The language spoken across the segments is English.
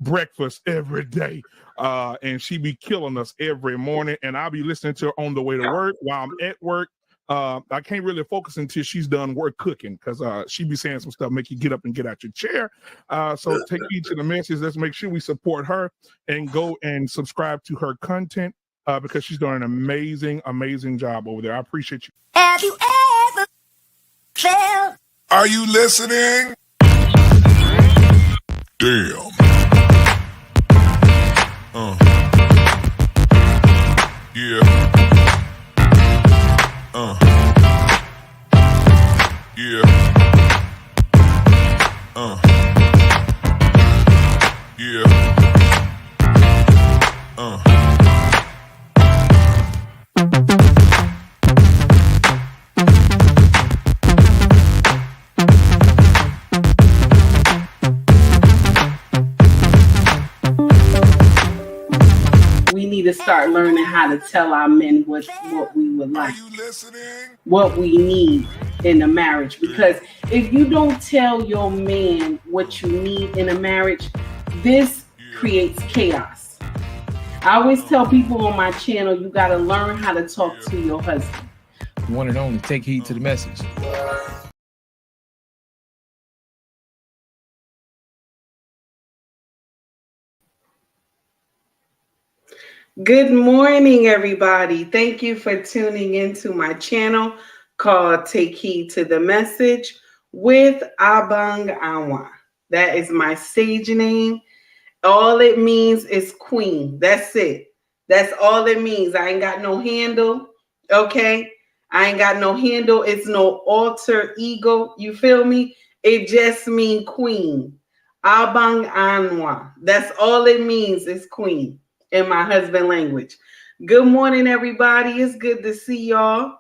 breakfast every day. And she be killing us every morning. And I'll be listening to her on the way to work while I'm at work. I can't really focus until she's done work cooking because she be saying some stuff, make you get up and get out your chair. So take heed to the message. Let's make sure we support her and go and subscribe to her content because she's doing an amazing, amazing job over there. I appreciate you. Have you ever felt? Are you listening? Damn. Yeah. Yeah. Yeah. We need to start learning how to tell our men what we would like, what we need in a marriage. Because if you don't tell your man what you need in a marriage, this creates chaos. I always tell people on my channel, you got to learn how to talk to your husband. One and only, take heed to the message. Good morning, everybody. Thank you for tuning into my channel called Take Heed to the Message with Abang Anwa. That is my stage name. All it means is queen. That's it. That's all it means. I ain't got no handle. Okay? I ain't got no handle. It's no alter ego. You feel me? It just means queen. Abang Anwa. That's all it means is queen in my husband language. Good morning, everybody. It's good to see y'all.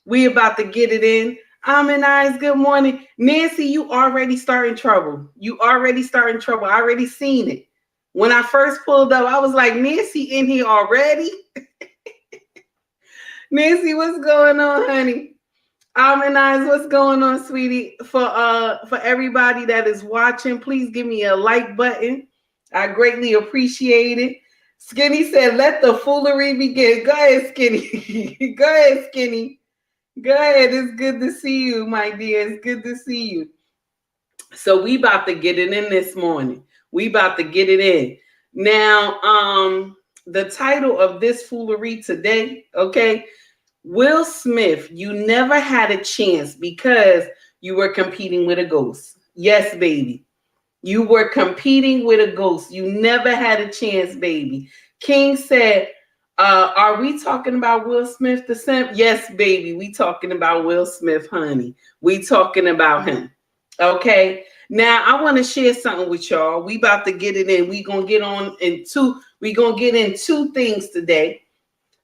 We about to get it in. Eyes, good morning. Nancy, you already starting trouble. You already starting trouble. I already seen it. When I first pulled up, I was like, Nancy in here already? Nancy, what's going on, honey? Eyes, what's going on, sweetie? For everybody that is watching, please give me a like button. I greatly appreciate it. Skinny said, let the foolery begin. Go ahead, Skinny. Go ahead, Skinny. Go ahead. It's good to see you, my dear. It's good to see you. So we about to get it in this morning. We about to get it in. Now, the title of this foolery today, okay? Will Smith, you never had a chance because you were competing with a ghost. Yes, baby. You were competing with a ghost. You never had a chance, baby. King said, are we talking about Will Smith the simp? Yes, baby. We talking about Will Smith, honey. We talking about him. Okay. Now I want to share something with y'all. We about to get it in. We gonna get in two things today.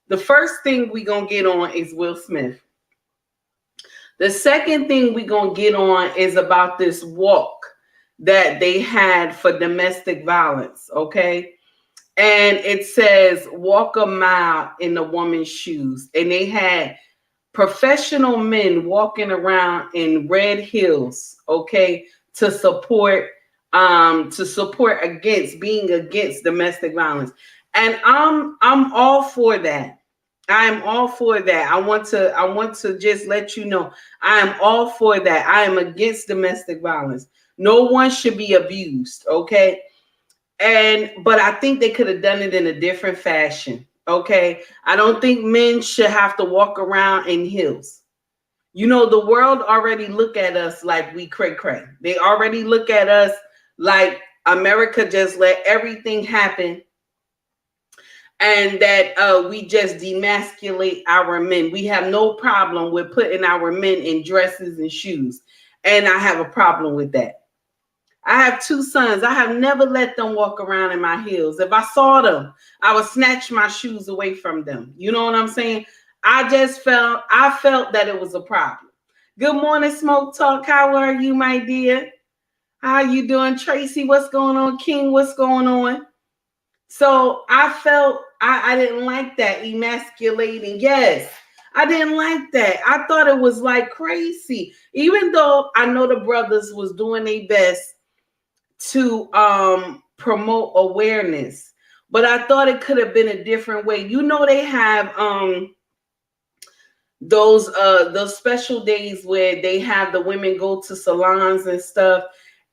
The first thing we gonna get on is Will Smith. The second thing we gonna get on is about this walk that they had for domestic violence, okay? And it says, walk a mile in a woman's shoes. And they had professional men walking around in red heels, okay, to support against domestic violence. And I'm all for that. I'm all for that. I want to just let you know, I am all for that. I am against domestic violence. No one should be abused, okay? But I think they could have done it in a different fashion, okay? I don't think men should have to walk around in heels. You know, the world already look at us like we cray-cray. They already look at us like America just let everything happen and that we just demasculate our men. We have no problem with putting our men in dresses and shoes, and I have a problem with that. I have two sons. I have never let them walk around in my heels. If I saw them, I would snatch my shoes away from them. You know what I'm saying? I felt that it was a problem. Good morning, Smoke Talk. How are you, my dear? How are you doing? Tracy, what's going on? King, what's going on? So I felt I didn't like that emasculating. Yes, I didn't like that. I thought it was like crazy. Even though I know the brothers was doing their best to promote awareness. But I thought it could have been a different way. You know, they have those special days where they have the women go to salons and stuff,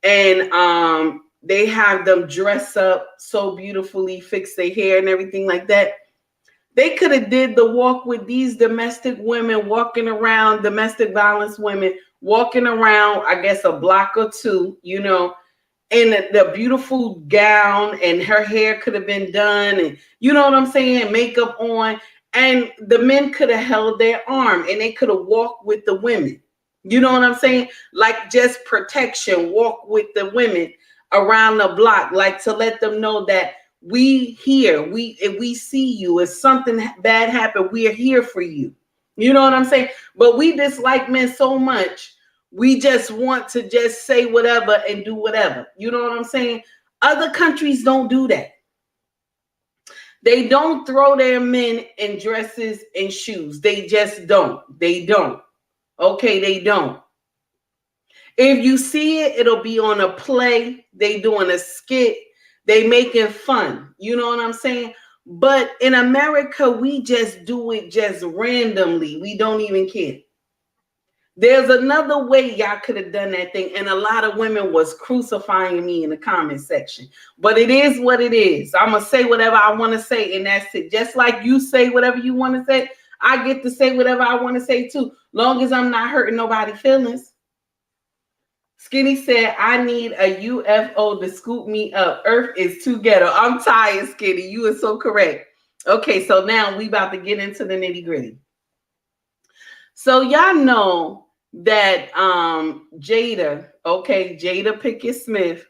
and they have them dress up so beautifully, fix their hair and everything like that. They could have did the walk with these domestic women walking around, domestic violence women walking around, I guess a block or two, you know, in the beautiful gown, and her hair could have been done, and you know what I'm saying, makeup on, and the men could have held their arm and they could have walked with the women. You know what I'm saying? Like just protection, walk with the women around the block, like to let them know that we here, if we see you, if something bad happened, we are here for you. You know what I'm saying? But we dislike men so much, we just want to just say whatever and do whatever. You know what I'm saying? Other countries don't do that. They don't throw their men in dresses and shoes. They just don't. They don't. Okay, they don't. If you see it, it'll be on a play. They doing a skit. They making fun. You know what I'm saying? But in America, we just do it just randomly. We don't even care. There's another way y'all could have done that thing. And a lot of women was crucifying me in the comment section. But it is what it is. I'm going to say whatever I want to say, and that's it. Just like you say whatever you want to say, I get to say whatever I want to say too, long as I'm not hurting nobody's feelings. Skinny said, I need a UFO to scoop me up. Earth is too ghetto. I'm tired, Skinny. You are so correct. Okay, so now we about to get into the nitty gritty. So y'all know that Jada Pinkett Smith,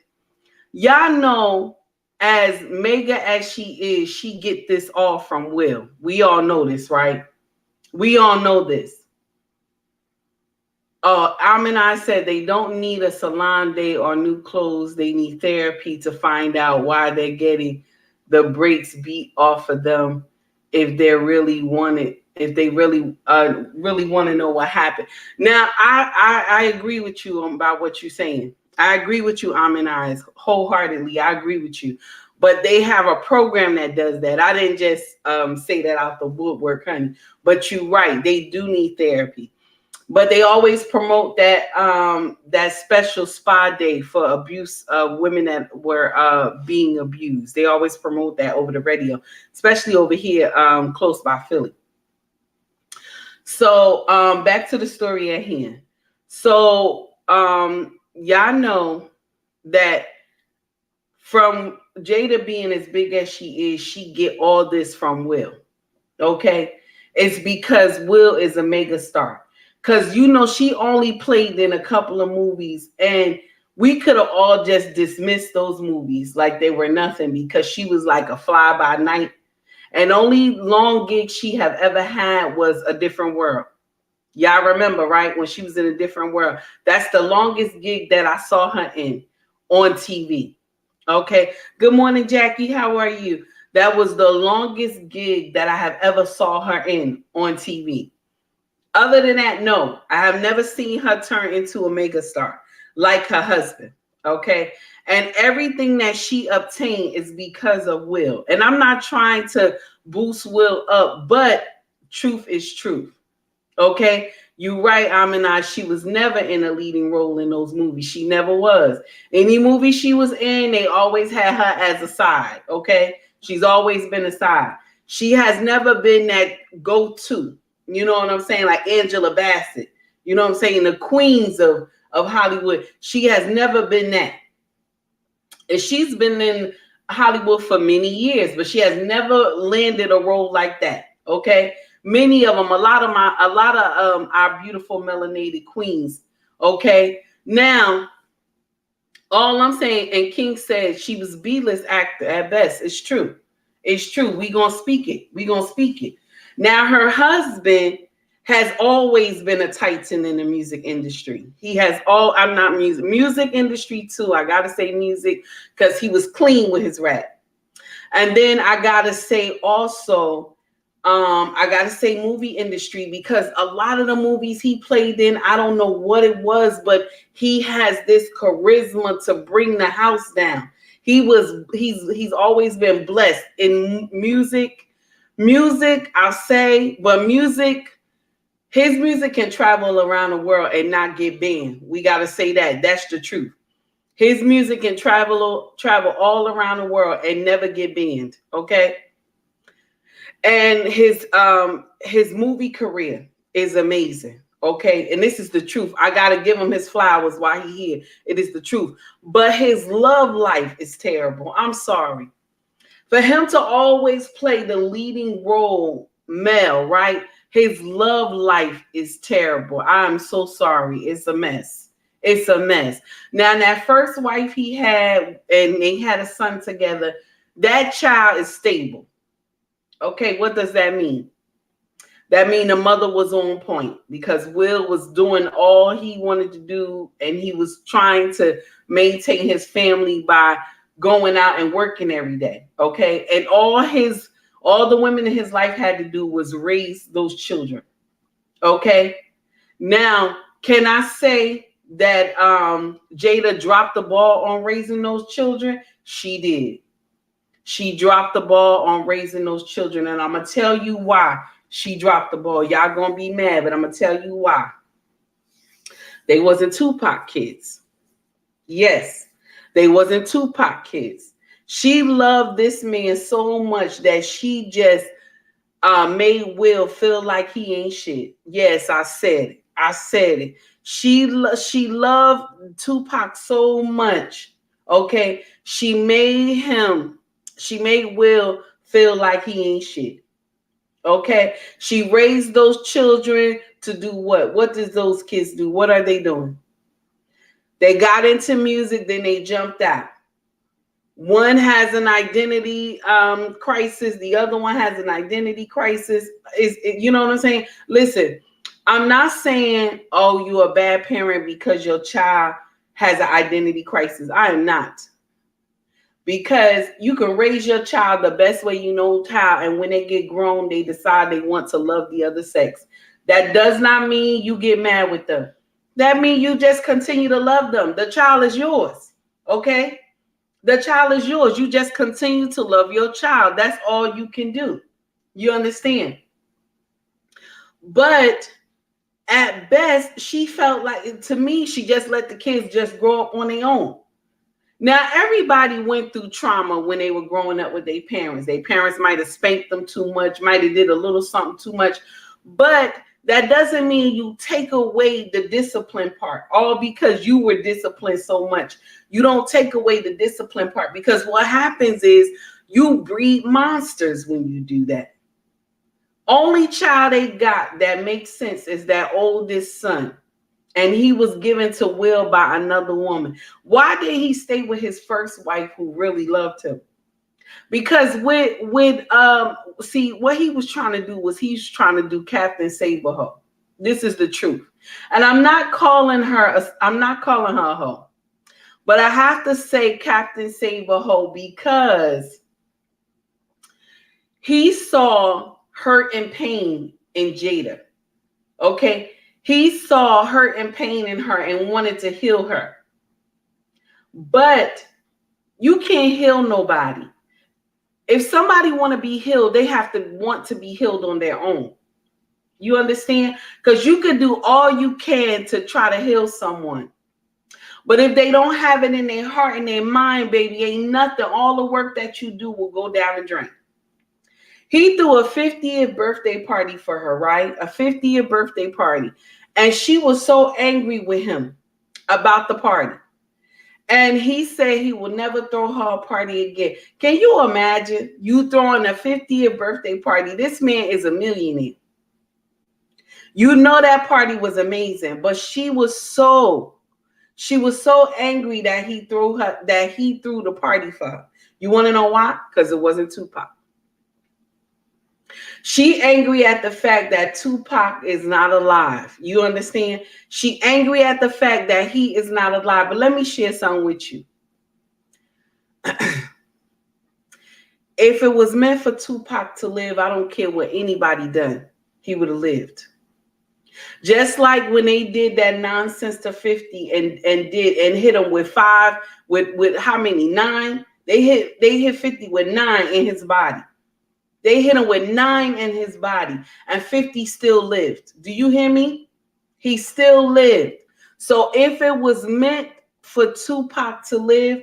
y'all know as mega as she is, she get this all from Will. We all know this, right? We all know this. I said they don't need a salon day or new clothes. They need therapy to find out why they're getting the brakes beat off of them. If they really want it, if they really want to know what happened. Now, I agree with you about what you're saying. I agree with you, Eyes, wholeheartedly. I agree with you. But they have a program that does that. I didn't just say that out the woodwork, honey. But you're right. They do need therapy. But they always promote that that special spa day for abuse of women that were being abused. They always promote that over the radio, especially over here close by Philly. So back to the story at hand. So y'all know that from Jada being as big as she is, she get all this from Will. Okay? It's because Will is a mega star. Because, you know, she only played in a couple of movies, and we could have all just dismissed those movies like they were nothing because she was like a fly by night. And only long gig she have ever had was A Different World. Y'all remember, right? When she was in A Different World. That's the longest gig that I saw her in on TV. Okay. Good morning, Jackie. How are you? That was the longest gig that I have ever saw her in on TV. Other than that, no, I have never seen her turn into a megastar like her husband. Okay. And everything that she obtained is because of Will. And I'm not trying to boost Will up, but truth is truth. Okay. You're right, Aminai. She was never in a leading role in those movies. She never was. Any movie she was in, they always had her as a side. Okay. She's always been a side. She has never been that go-to. You know what I'm saying? Like Angela Bassett. You know what I'm saying? The queens of Hollywood. She has never been that. And she's been in Hollywood for many years, but she has never landed a role like that. Okay. Many of them, a lot of our beautiful melanated queens. Okay. Now, all I'm saying, and King said she was B-list actor at best. It's true. It's true. We gonna speak it. We gonna speak it. Now, her husband has always been a titan in the music industry. He has music industry too. I gotta say music because he was clean with his rap. And then I gotta say also, I gotta say movie industry because a lot of the movies he played in, I don't know what it was, but he has this charisma to bring the house down. He's always been blessed in music. Music, I'll say, but his music can travel around the world and not get banned. We got to say that. That's the truth. His music can travel all around the world and never get banned. Okay. And his movie career is amazing. Okay. And this is the truth. I got to give him his flowers while he's here. It is the truth. But his love life is terrible. I'm sorry. For him to always play the leading role, male, right? His love life is terrible. I'm so sorry. It's a mess. It's a mess. Now, that first wife he had, and they had a son together, that child is stable. Okay, what does that mean? That means the mother was on point because Will was doing all he wanted to do, and he was trying to maintain his family by going out and working every day. Okay, and all the women in his life had to do was raise those children. Okay. Now, can I say that Jada dropped the ball on raising those children? She did. She dropped the ball on raising those children. And I'm going to tell you why she dropped the ball. Y'all going to be mad, but I'm going to tell you why. They wasn't Tupac kids. Yes, they wasn't Tupac kids. She loved this man so much that she just made Will feel like he ain't shit. Yes, I said it. I said it. She loved Tupac so much. Okay, she made Will feel like he ain't shit. Okay, she raised those children to do what? What does those kids do? What are they doing? They got into music, then they jumped out. One has an identity crisis. The other one has an identity crisis. You know what I'm saying? Listen, I'm not saying, oh, you're a bad parent because your child has an identity crisis. I am not. Because you can raise your child the best way you know how, and when they get grown, they decide they want to love the other sex. That does not mean you get mad with them. That means you just continue to love them. The child is yours. Okay? The child is yours. You just continue to love your child. That's all you can do. You understand? But at best, she felt like, to me, she just let the kids just grow up on their own. Now, everybody went through trauma when they were growing up with their parents. Their parents might have spanked them too much, might have did a little something too much. But that doesn't mean you take away the discipline part, all because you were disciplined so much. You don't take away the discipline part, because what happens is you breed monsters when you do that. Only child they got that makes sense is that oldest son. And he was given to Will by another woman. Why did he stay with his first wife who really loved him? Because see, what he was trying to do was he's trying to do Captain Save-A-Hoe. This is the truth. And I'm not calling her a hoe. But I have to say Captain Save-A-Hoe because he saw hurt and pain in Jada. Okay? He saw hurt and pain in her and wanted to heal her. But you can't heal nobody. If somebody want to be healed, they have to want to be healed on their own. You understand? Because you can do all you can to try to heal someone. But if they don't have it in their heart and their mind, baby, ain't nothing. All the work that you do will go down the drain. He threw a 50th birthday party for her, right? A 50th birthday party. And she was so angry with him about the party. And he said he will never throw her a party again. Can you imagine you throwing a 50th birthday party? This man is a millionaire. You know that party was amazing, but she was so angry that he threw the party for her. You want to know why? Because it wasn't Tupac. She angry at the fact that Tupac is not alive. You understand? She angry at the fact that he is not alive. But let me share something with you. If it was meant for Tupac to live, I don't care what anybody done. He would have lived. Just like when they did that nonsense to 50 and hit him with how many? 9? They hit 50 with 9 in his body. They hit him with 9 in his body, and 50 still lived. Do you hear me? He still lived. So if it was meant for Tupac to live,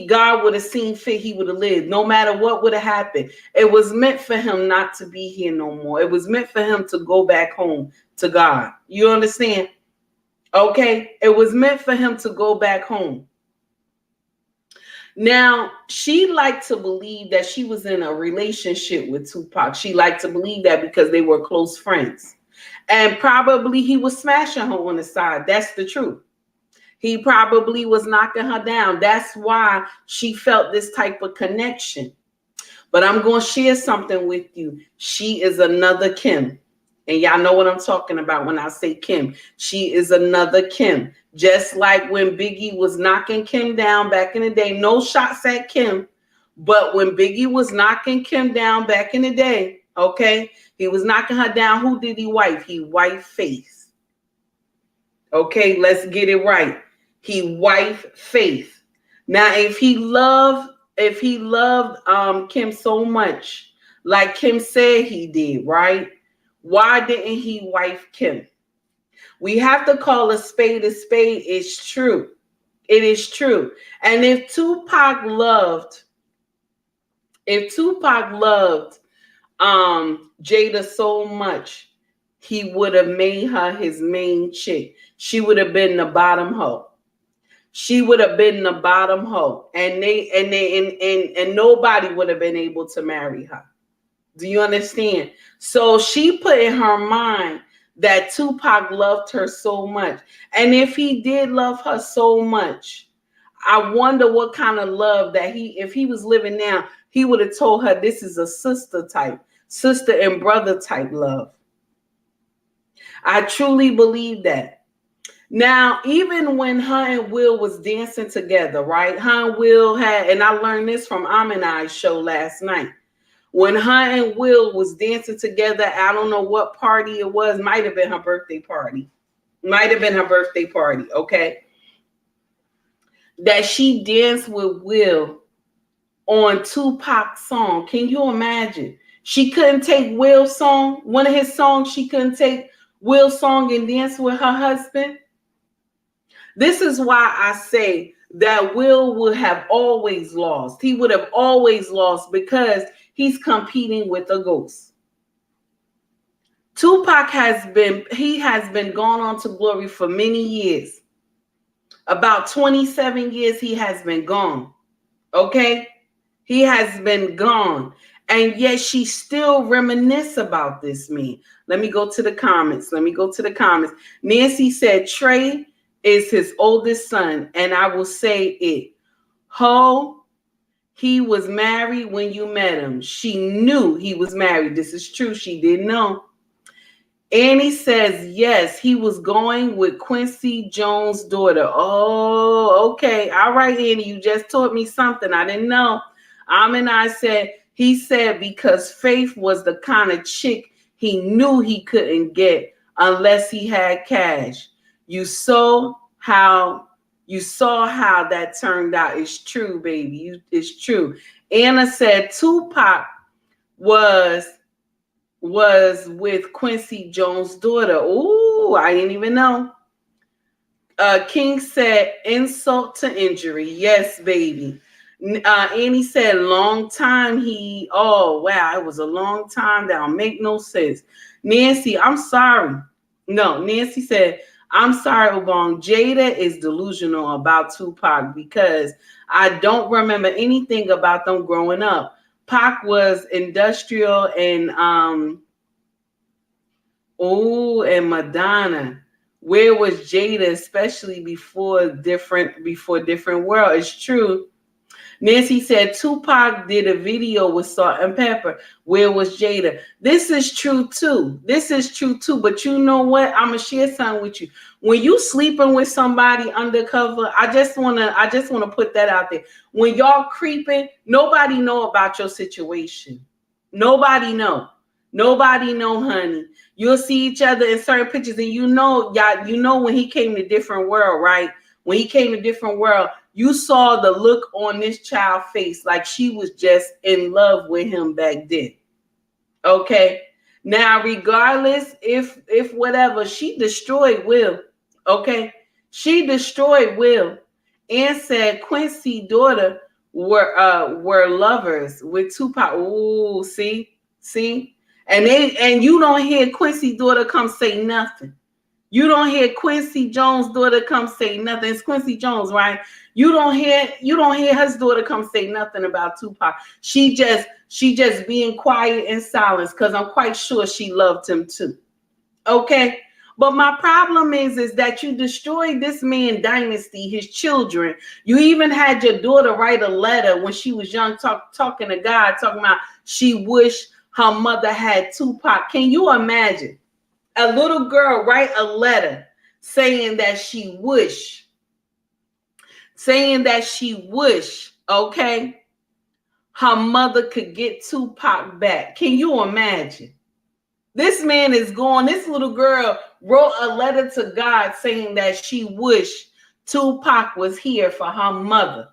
God would have seen fit, he would have lived, no matter what would have happened. It was meant for him not to be here no more. It was meant for him to go back home to God. You understand? Okay? It was meant for him to go back home. Now, she liked to believe that she was in a relationship with Tupac. She liked to believe that because they were close friends. And probably he was smashing her on the side. That's the truth. He probably was knocking her down. That's why she felt this type of connection. But I'm going to share something with you. She is another Kim. And y'all know what I'm talking about when I say Kim. She is another Kim. Just like when Biggie was knocking Kim down back in the day. No shots at Kim. But when Biggie was knocking Kim down back in the day, okay, he was knocking her down. Who did he wife? He wifed Faith. Okay, let's get it right. He wifed Faith. Now, if he loved Kim so much, like Kim said he did, right? Why didn't he wife Kim? We have to call a spade a spade. It's true. It is true. And if Tupac loved Jada so much, he would have made her his main chick. She would have been the bottom hoe. She would have been the bottom hoe, and nobody would have been able to marry her. Do you understand? So she put in her mind that Tupac loved her so much. And if he did love her so much, I wonder what kind of love that if he was living now, he would have told her this is a sister and brother type love. I truly believe that. Now, even when her and Will was dancing together, right? Her and Will and I learned this from Aminai's show last night. When her and Will was dancing together, I don't know what party it was. Might have been her birthday party. Okay? That she danced with Will on Tupac's song. Can you imagine? She couldn't take Will's song, one of his songs, she couldn't take Will's song and dance with her husband. This is why I say that Will would have always lost. He would have always lost because he's competing with a ghost. Tupac has been gone on to glory for many years. About 27 years he has been gone. Okay? He has been gone. And yet she still reminisce about this man. Let me go to the comments. Nancy said Trey is his oldest son, and I will say it. He was married when you met him. She knew he was married. This is true. She didn't know. Annie says, yes, he was going with Quincy Jones' daughter. Oh, okay. All right, Annie, you just taught me something I didn't know. He said because Faith was the kind of chick he knew he couldn't get unless he had cash. You saw how that turned out. It's true, baby. It's true. Anna said Tupac was with Quincy Jones' daughter. Ooh, I didn't even know. King said insult to injury. Yes, baby. Annie said long time oh, wow, it was a long time. That don't make no sense. Nancy, I'm sorry. No, Nancy said, I'm sorry, Obong. Jada is delusional about Tupac because I don't remember anything about them growing up. Pac was industrial and Madonna. Where was Jada, especially before different world? It's true. Nancy said Tupac did a video with Salt and Pepper. Where was Jada? This is true too. But you know what? I'm gonna share something with you. When you sleeping with somebody undercover, I just wanna put that out there. When y'all creeping, nobody know about your situation. Nobody know, honey. You'll see each other in certain pictures, and you know when he came to different world, right? When he came to different world, you saw the look on this child's face like she was just in love with him back then. Okay. Now, regardless, if whatever, she destroyed Will. Okay. She destroyed Will and said Quincy's daughter were lovers with Tupac. Ooh, see? And you don't hear Quincy's daughter come say nothing. You don't hear Quincy Jones' daughter come say nothing. It's Quincy Jones, right? You don't hear his daughter come say nothing about Tupac. She just being quiet in silence because I'm quite sure she loved him too. Okay. But my problem is that you destroyed this man's dynasty, his children. You even had your daughter write a letter when she was young, talking to God, talking about she wished her mother had Tupac. Can you imagine a little girl write a letter saying that she wish, okay, her mother could get Tupac back? Can you imagine? This man is gone. This little girl wrote a letter to God saying that she wished Tupac was here for her mother.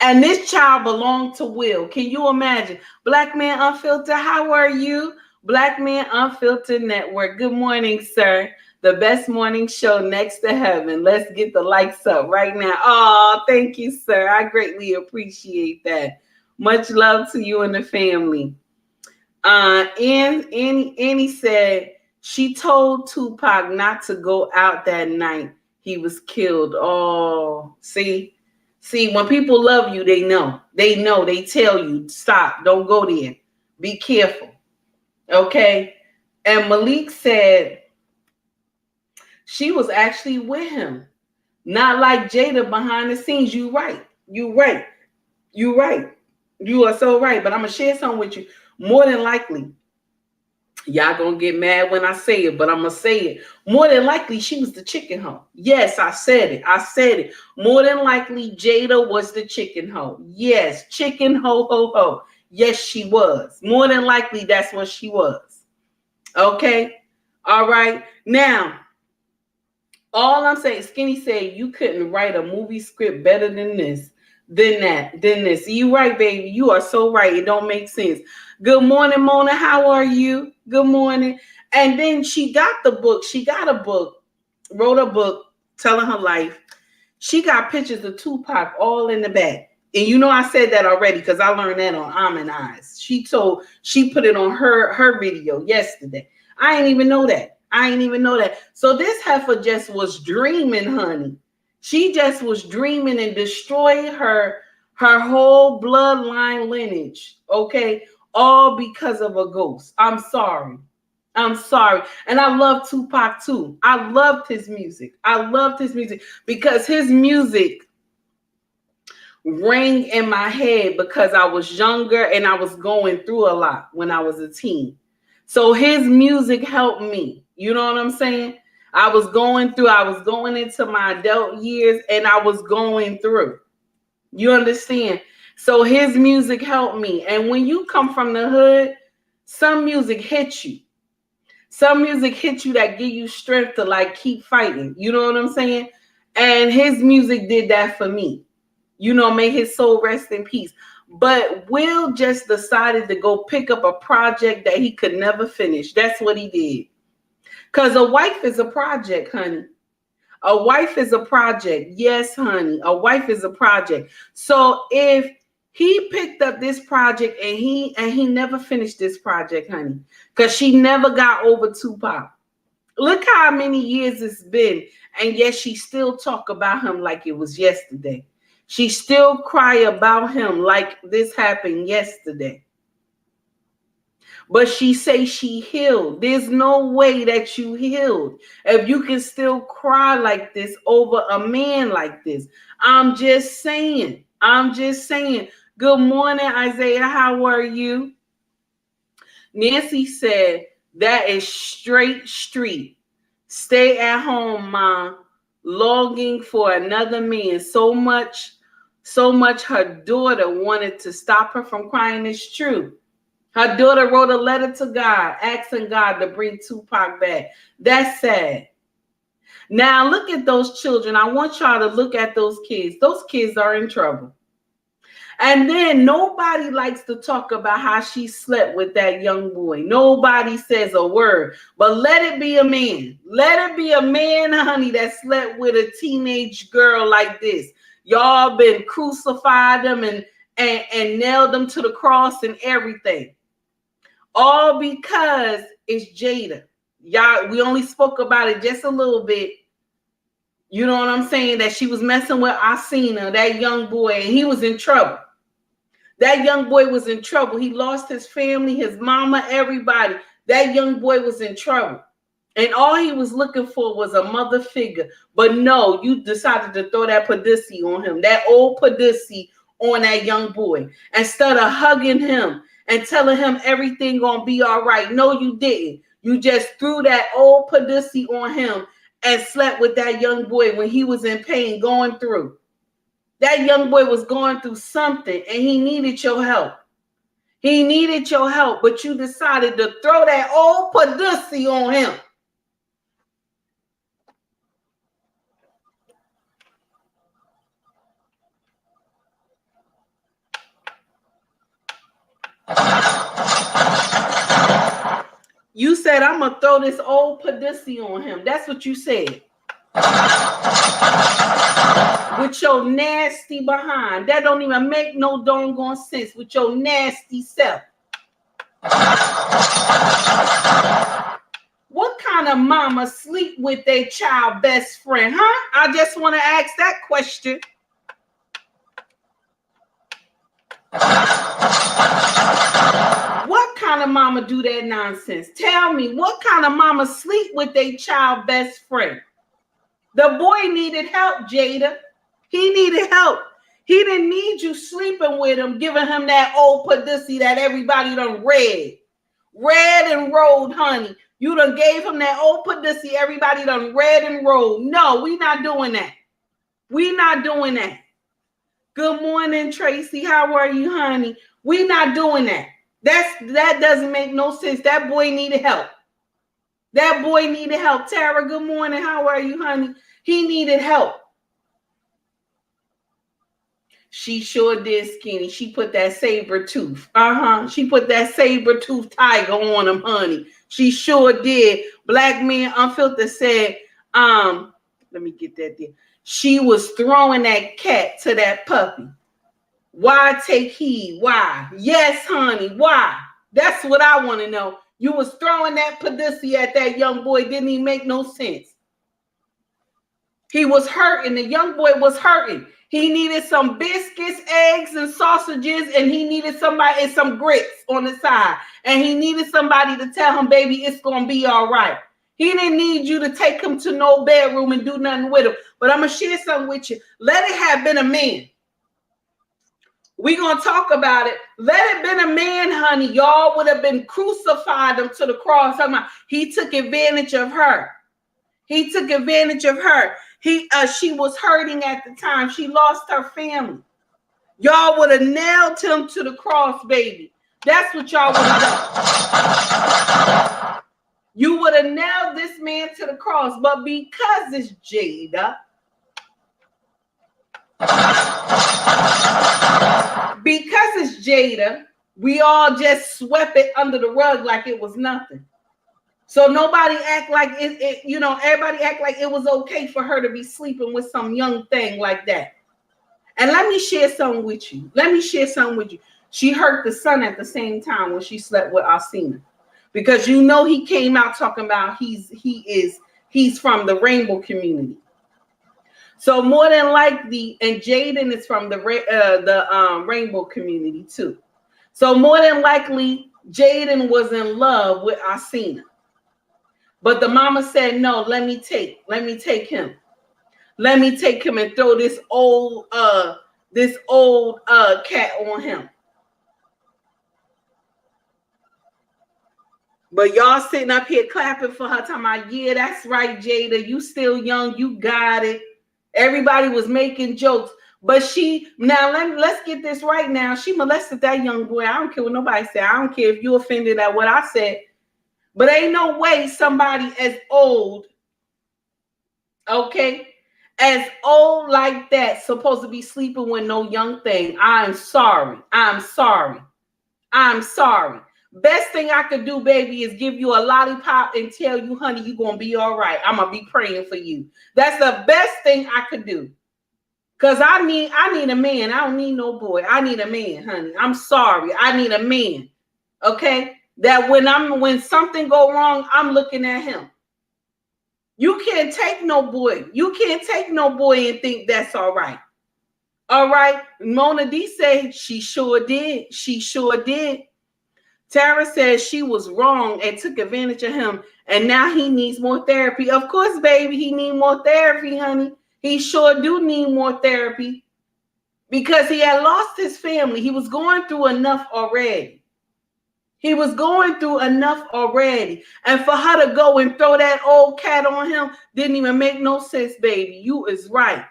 And this child belonged to Will. Can you imagine? Black Man Unfiltered, how are you? Black Man Unfiltered Network. Good morning, sir. The best morning show next to heaven. Let's get the likes up right now. Oh, thank you, sir. I greatly appreciate that. Much love to you and the family. And Annie said she told Tupac not to go out that night. He was killed. Oh, see, when people love you, they know, they tell you, stop, don't go there. Be careful. Okay. And Malik said she was actually with him. Not like Jada behind the scenes. You right. You are so right. But I'm going to share something with you. More than likely, y'all gonna get mad when I say it, but I'm gonna say it. More than likely, she was the chicken hoe. Yes, I said it. More than likely, Jada was the chicken hoe. Yes, chicken ho. Yes, she was. More than likely, that's what she was. Okay? All right. Now, all I'm saying, Skinny said you couldn't write a movie script better than this. Than this. You right, baby. You are so right. It don't make sense. Good morning, Mona. How are you? Good morning. And then she got the book. She got a book, wrote a book telling her life. She got pictures of Tupac all in the back. And you know I said that already because I learned that on Almond Eyes. She put it on her video yesterday. I ain't even know that. So this heifer just was dreaming, honey. She just was dreaming and destroyed her whole bloodline lineage, okay? All because of a ghost. I'm sorry. And I love Tupac too. I loved his music because his music rang in my head because I was younger and I was going through a lot when I was a teen. So his music helped me. You know what I'm saying? I was going into my adult years and I was going through. You understand? So his music helped me. And when you come from the hood, some music hits you. Some music hits you that give you strength to like keep fighting. You know what I'm saying? And his music did that for me. You know, may his soul rest in peace. But Will just decided to go pick up a project that he could never finish. That's what he did. Because a wife is a project, honey. A wife is a project. Yes, honey. A wife is a project. So if he picked up this project and he never finished this project, honey, because she never got over Tupac. Look how many years it's been. And yet she still talk about him like it was yesterday. She still cry about him like this happened yesterday. But she say she healed. There's no way that you healed if you can still cry like this over a man like this. I'm just saying. Good morning, Isaiah. How are you? Nancy said, that is straight street. Stay at home, Mom. Longing for another man. So much her daughter wanted to stop her from crying. It's true. Her daughter wrote a letter to God, asking God to bring Tupac back. That's sad. Now look at those children. I want y'all to look at those kids. Those kids are in trouble. And then nobody likes to talk about how she slept with that young boy. Nobody says a word. But let it be a man. Let it be a man, honey, that slept with a teenage girl like this. Y'all been crucified them and nailed them to the cross and everything. All because it's Jada. Y'all, we only spoke about it just a little bit. You know what I'm saying? That she was messing with Asina, that young boy, and he was in trouble. That young boy was in trouble. He lost his family, his mama, everybody. That young boy was in trouble. And all he was looking for was a mother figure. But no, you decided to throw that Padussi on him, that old Padussi on that young boy. Instead of hugging him and telling him everything gonna be all right. No, you didn't. You just threw that old Padussi on him and slept with that young boy when he was in pain, going through. That young boy was going through something and he needed your help. He needed your help, but you decided to throw that old Padussi on him. You said, I'm going to throw this old Padussi on him. That's what you said. With your nasty behind. That don't even make no doggone sense. With your nasty self. What kind of mama sleep with their child best friend, huh? I just want to ask that question. What kind of mama do that nonsense? Tell me, what kind of mama sleep with their child best friend? The boy needed help, Jada. He needed help. He didn't need you sleeping with him, giving him that old Padussi that everybody done read and rolled, honey. You done gave him that old Padussi everybody done read and rolled. No, we not doing that. We not doing that. Good morning, Tracy. How are you, honey? We not doing that. That doesn't make no sense. That boy needed help. That boy needed help. Tara, good morning. How are you, honey? He needed help. She sure did, Skinny. She put that saber tooth. She put that saber tooth tiger on him, honey. She sure did. Black Man Unfiltered said, let me get that there. She was throwing that cat to that puppy. Why take heed? Why? Yes, honey. Why? That's what I want to know. You was throwing that Padussi at that young boy. Didn't even make no sense. He was hurting. The young boy was hurting. He needed some biscuits, eggs, and sausages, and he needed somebody and some grits on the side. And he needed somebody to tell him, baby, it's going to be all right. He didn't need you to take him to no bedroom and do nothing with him. But I'm going to share something with you. Let it have been a man. We're going to talk about it. Let it been a man, honey. Y'all would have been crucified him to the cross. He took advantage of her. He took advantage of her. She was hurting at the time. She lost her family. Y'all would have nailed him to the cross, baby. That's what y'all would have done. You would have nailed this man to the cross. But because it's Jada, we all just swept it under the rug like it was nothing. So nobody act like everybody act like it was okay for her to be sleeping with some young thing like that. And let me share something with you. She hurt the son at the same time when she slept with Asina. Because he came out talking about he's from the rainbow community. So more than likely, and Jaden is from the rainbow community too. So more than likely, Jaden was in love with Asina. But the mama said, no, let me take him. Let me take him and throw this old cat on him. But y'all sitting up here clapping for her, talking about, yeah, that's right, Jada. You still young, you got it. Everybody was making jokes. But let's get this right now. She molested that young boy. I don't care what nobody said. I don't care if you offended at what I said. But ain't no way somebody as old Okay? As old like that, supposed to be sleeping with no young thing. I'm sorry. I'm sorry. I'm sorry. Best thing I could do, baby, is give you a lollipop and tell you, honey, you're going to be all right. I'm going to be praying for you. That's the best thing I could do. Because I need a man. I don't need no boy. I need a man, honey. I'm sorry. I need a man. Okay? That when something go wrong, I'm looking at him. You can't take no boy. You can't take no boy and think that's all right. All right? Mona D said she sure did. She sure did. Tara says she was wrong and took advantage of him, and now he needs more therapy. Of course, baby, he need more therapy, honey. He sure do need more therapy because he had lost his family. He was going through enough already. He was going through enough already. And for her to go and throw that old cat on him didn't even make no sense, baby. You is right.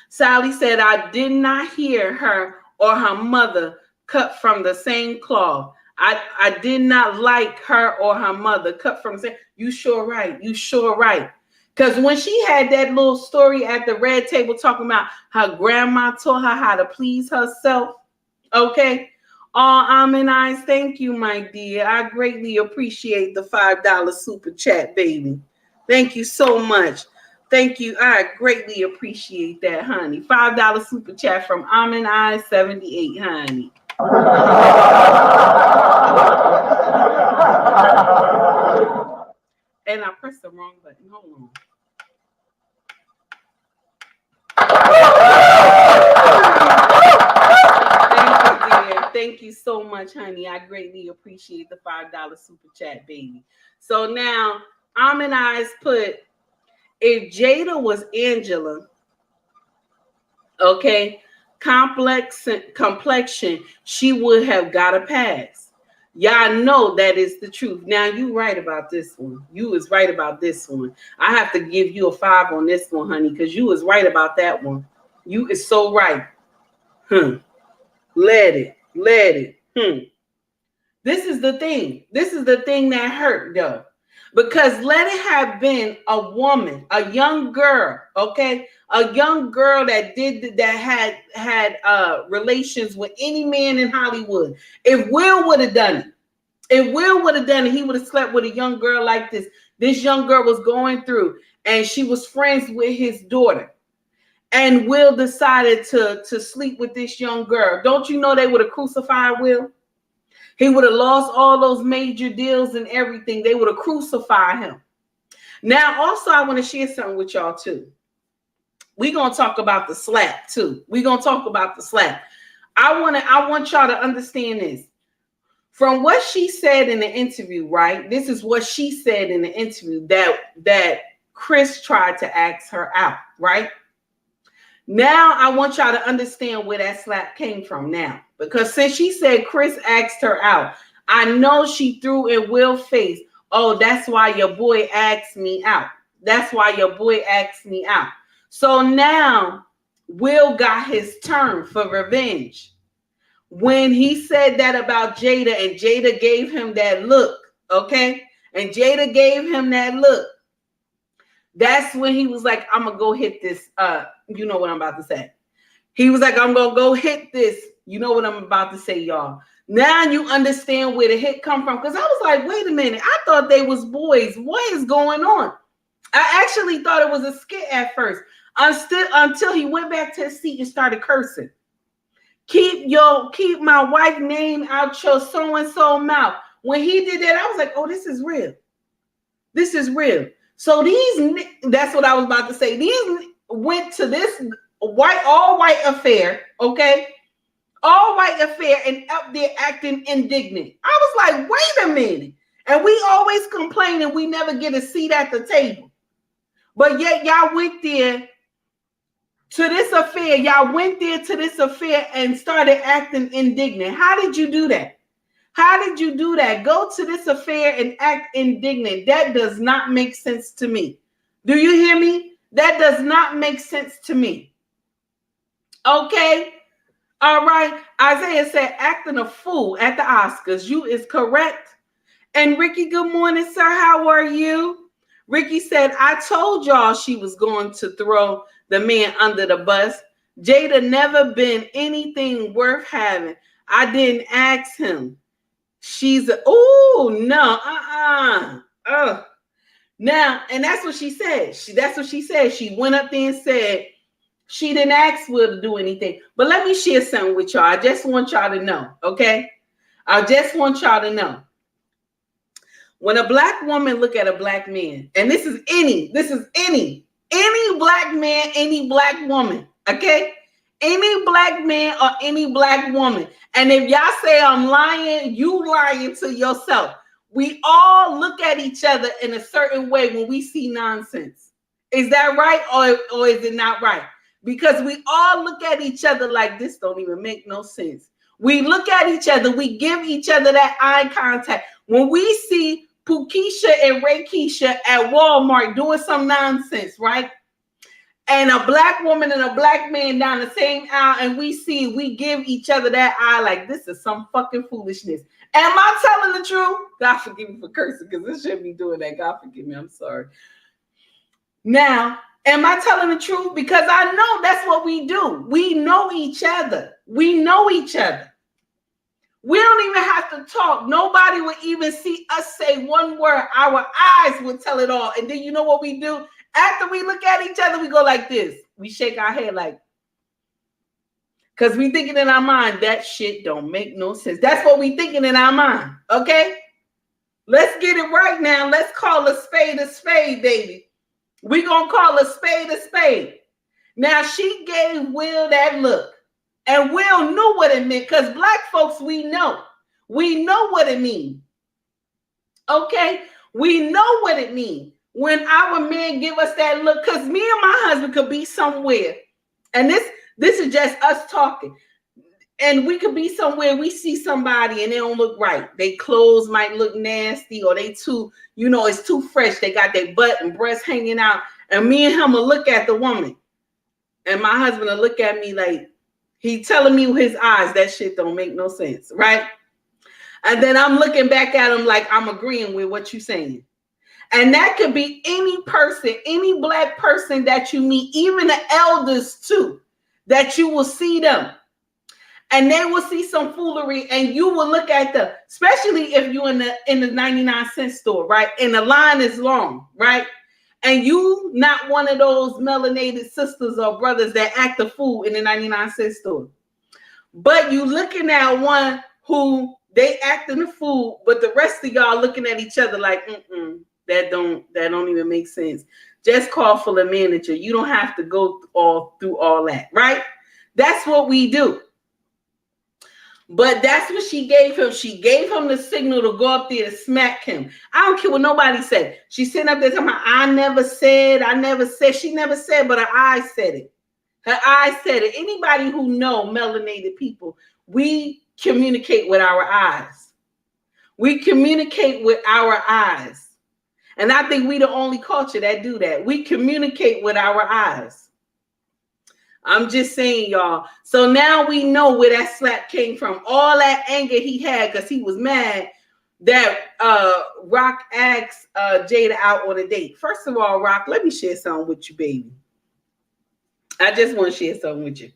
Sally said, I did not hear her or her mother cut from the same cloth. I did not like her or her mother cut from the same. You sure right. You sure right. Because when she had that little story at the red table talking about her grandma taught her how to please herself, okay? Almond Eyes, thank you, my dear. I greatly appreciate the $5 super chat, baby. Thank you so much. Thank you. I greatly appreciate that, honey. $5 super chat from Almond Eyes 78, honey. And I pressed the wrong button. Hold on. Thank you, dear. Thank you so much, honey. I greatly appreciate the $5 super chat, baby. So now, Almond Eyes put, if Jada was Angela, okay, complexion, she would have got a pass. Y'all know that is the truth. Now you right about this one. You was right about this one. I have to give you a 5 on this one, honey, because you was right about that one. You is so right. Let it. This is the thing. This is the thing that hurt, though. Because let it have been a woman, a young girl, okay? A young girl that had relations with any man in Hollywood. If Will would have done it, he would have slept with a young girl like this. This young girl was going through, and she was friends with his daughter. And Will decided to sleep with this young girl. Don't you know they would have crucified Will? He would have lost all those major deals and everything. They would have crucified him. Now, also, I want to share something with y'all, too. We're going to talk about the slap, too. We're going to talk about the slap. I want y'all to understand this. From what she said in the interview, right? This is what she said in the interview that Chris tried to ask her out, right? Now, I want y'all to understand where that slap came from now. Because since she said Chris asked her out, I know she threw in Will's face, oh, that's why your boy asked me out. That's why your boy asked me out. So now, Will got his turn for revenge. When he said that about Jada, and Jada gave him that look, okay? And Jada gave him that look. That's when he was like, I'm going to go hit this. You know what I'm about to say. He was like, I'm going to go hit this. You know what I'm about to say, y'all. Now you understand where the hit come from. Because I was like, wait a minute. I thought they was boys. What is going on? I actually thought it was a skit at first. Until he went back to his seat and started cursing. Keep my wife's name out your so-and-so mouth. When he did that, I was like, oh, this is real. This is real. So that's what I was about to say. These went to this all white affair, okay? All white affair, and up there acting indignant. I was like, wait a minute. And we always complain and we never get a seat at the table. But yet y'all went there to this affair. Y'all went there to this affair and started acting indignant. How did you do that? How did you do that? Go to this affair and act indignant. That does not make sense to me. Do you hear me? That does not make sense to me. Okay? All right. Isaiah said, acting a fool at the Oscars. You is correct. And Ricky, good morning, sir. How are you? Ricky said, I told y'all she was going to throw the man under the bus. Jada never been anything worth having. I didn't ask him. She's Now, and that's what she said. That's what she said. She went up there and said she didn't ask Will to do anything. But let me share something with y'all. I just want y'all to know, okay? I just want y'all to know. When a black woman look at a black man, and this is any black man, any black woman, okay? Any black man or any black woman. And if y'all say I'm lying, you lying to yourself. We all look at each other in a certain way when we see nonsense. Is that right or is it not right? Because we all look at each other like this don't even make no sense. We look at each other, we give each other that eye contact. When we see Pukisha and Raykisha at Walmart doing some nonsense, right? And a black woman and a black man down the same aisle, and we give each other that eye like this is some fucking foolishness. Am I telling the truth? God forgive me for cursing because this shouldn't be doing that. God forgive me. I'm sorry. Now, am I telling the truth? Because I know that's what we do. We know each other. We know each other. We don't even have to talk. Nobody would even see us say one word. Our eyes would tell it all. And then you know what we do? After we look at each other, we go like this. We shake our head like, because we thinking in our mind, that shit don't make no sense. That's what we thinking in our mind, okay? Let's get it right now. Let's call a spade, baby. We gonna call a spade. Now, she gave Will that look. And Will knew what it meant, because black folks, we know. We know what it means, okay? We know what it means. When our men give us that look, because me and my husband could be somewhere, and this is just us talking, and we could be somewhere, we see somebody and they don't look right. Their clothes might look nasty, or they too, it's too fresh. They got their butt and breasts hanging out, and me and him will look at the woman, and my husband will look at me like he telling me with his eyes, that shit don't make no sense, right? And then I'm looking back at him like I'm agreeing with what you're saying. And that could be any person, any black person that you meet, even the elders too, that you will see them. And they will see some foolery, and you will look at them, especially if you're in the 99-cent store, right? And the line is long, right? And you not one of those melanated sisters or brothers that act a fool in the 99-cent store. But you looking at one who they acting a fool, but the rest of y'all looking at each other like, that don't even make sense. Just call for the manager. You don't have to go through all that, right? That's what we do. But that's what she gave him. She gave him the signal to go up there to smack him. I don't care what nobody said. She's sitting up there talking about, I never said. She never said, but her eyes said it. Her eyes said it. Anybody who know melanated people, we communicate with our eyes. We communicate with our eyes. And I think we the only culture that do that. We communicate with our eyes. I'm just saying, y'all. So now we know where that slap came from. All that anger he had because he was mad that Rock asked Jada out on a date. First of all, Rock, let me share something with you, baby. I just want to share something with you.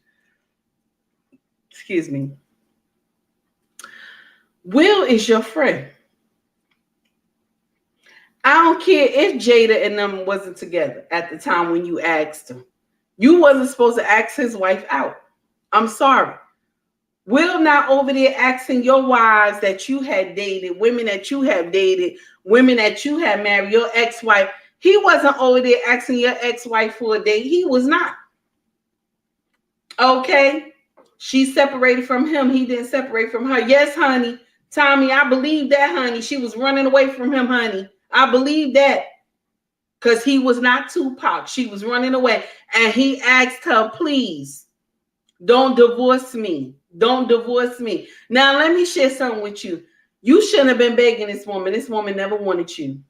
Excuse me. Will is your friend. I don't care if Jada and them wasn't together at the time when you asked him. You wasn't supposed to ask his wife out. I'm sorry. Will not over there asking your wives that you had dated, women that you have dated, women that you had married, your ex-wife. He wasn't over there asking your ex-wife for a date. He was not. Okay? She separated from him. He didn't separate from her. Yes, honey. Tommy, I believe that, honey. She was running away from him, honey. I believe that. Because he was not Tupac. She was running away. And he asked her, please, don't divorce me. Don't divorce me. Now, let me share something with you. You shouldn't have been begging this woman. This woman never wanted you.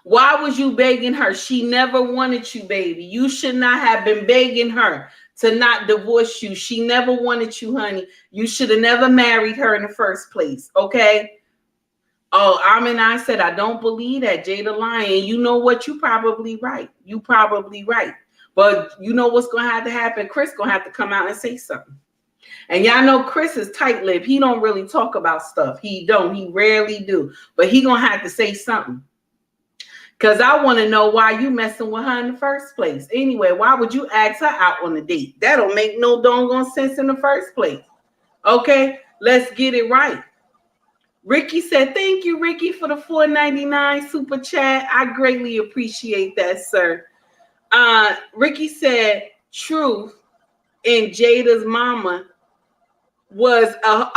Why was you begging her? She never wanted you, baby. You should not have been begging her to not divorce you. She never wanted you, honey. You should have never married her in the first place, okay? Oh, Amin, I said, I don't believe that. Jada lying. You know what? You probably right. You probably right. But you know what's going to have to happen? Chris going to have to come out and say something. And y'all know Chris is tight-lipped. He don't really talk about stuff. He don't. He rarely do. But he going to have to say something. Because I want to know why you messing with her in the first place. Anyway, why would you ask her out on a date? That don't make no doggone sense in the first place. Okay, let's get it right. Ricky said, thank you, Ricky, for the $4.99 super chat. I greatly appreciate that, sir. Ricky said, truth in Jada's mama was a...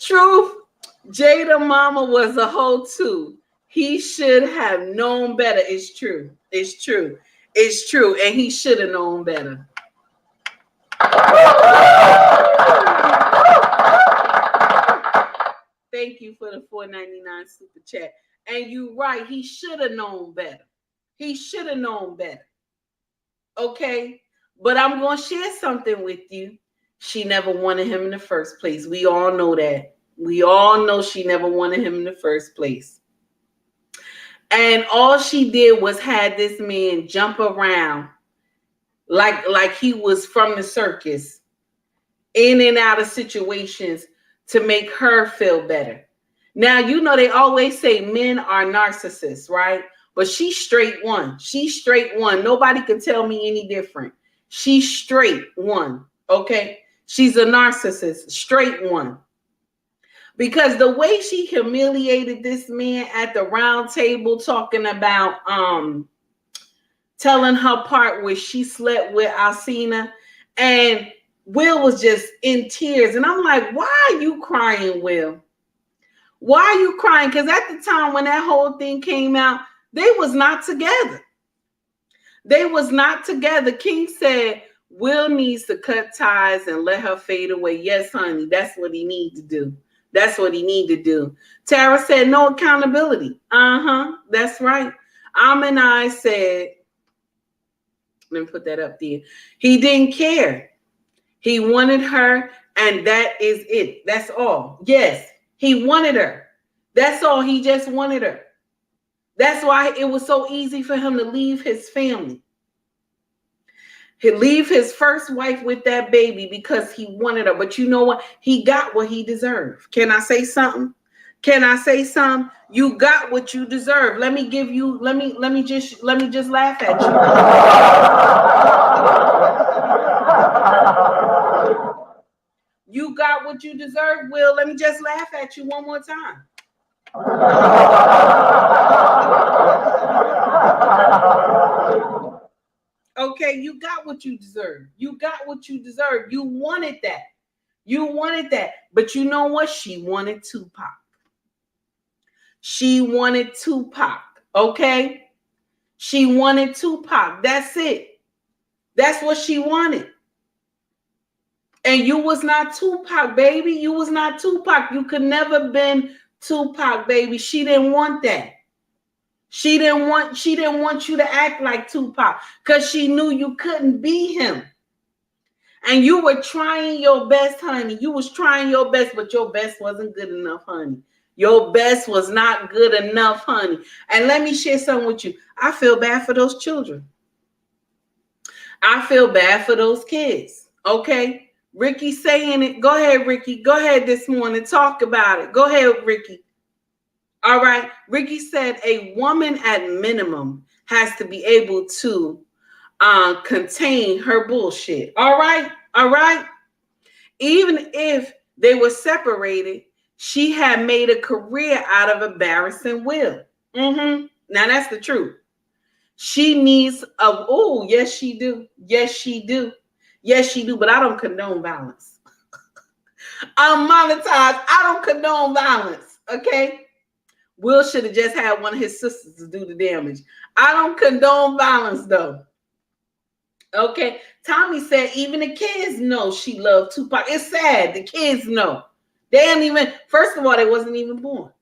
Truth, Jada mama was a hoe too. He should have known better. It's true. It's true. It's true. And he should have known better. Thank you for the $4.99 super chat. And you're right. He should have known better. He should have known better. Okay. But I'm going to share something with you. She never wanted him in the first place. We all know that. We all know she never wanted him in the first place. And all she did was had this man jump around like he was from the circus, in and out of situations to make her feel better. Now, you know, they always say men are narcissists, right? But she's straight one. She's straight one. Nobody can tell me any different. She's straight one, okay? She's a narcissist, straight one. Because the way she humiliated this man at the round table, talking about telling her part where she slept with Alcina, and Will was just in tears. And I'm like, why are you crying, Will? Why are you crying? Because at the time when that whole thing came out, they was not together. They was not together. King said, Will needs to cut ties and let her fade away. Yes, honey, that's what he needs to do. That's what he need to do. Tara said, no accountability. That's right. I said, let me put that up there. He didn't care. He wanted her, and that is it. That's all. Yes, he wanted her. That's all. He just wanted her. That's why it was so easy for him to leave his family. He'd leave his first wife with that baby because he wanted her. But you know what? He got what he deserved. Can I say something? Can I say something? You got what you deserve. Let me give you, let me just laugh at you. You got what you deserve, Will. Let me just laugh at you one more time. Okay, you got what you deserve. You got what you deserve. You wanted that. You wanted that. But you know what? She wanted Tupac. She wanted Tupac. Okay? She wanted Tupac. That's it. That's what she wanted. And you was not Tupac, baby. You was not Tupac. You could never been Tupac, baby. She didn't want that. She didn't want you to act like Tupac because she knew you couldn't be him. And you were trying your best, honey. You was trying your best, but your best wasn't good enough, honey. Your best was not good enough, honey. And let me share something with you. I feel bad for those children. I feel bad for those kids. Okay? Ricky saying it. Go ahead, Ricky. Go ahead this morning. Talk about it. Go ahead, Ricky. All right. Ricky said a woman at minimum has to be able to contain her bullshit. All right. All right. Even if they were separated, she had made a career out of embarrassing Will. Now that's the truth. She needs oh, yes, she do. Yes, she do. Yes, she do. But I don't condone violence. I'm monetized. I don't condone violence. Okay. Will should have just had one of his sisters to do the damage. I don't condone violence, though. Okay. Tommy said even the kids know she loved Tupac. It's sad. The kids know. They ain't even, first of all, they wasn't even born.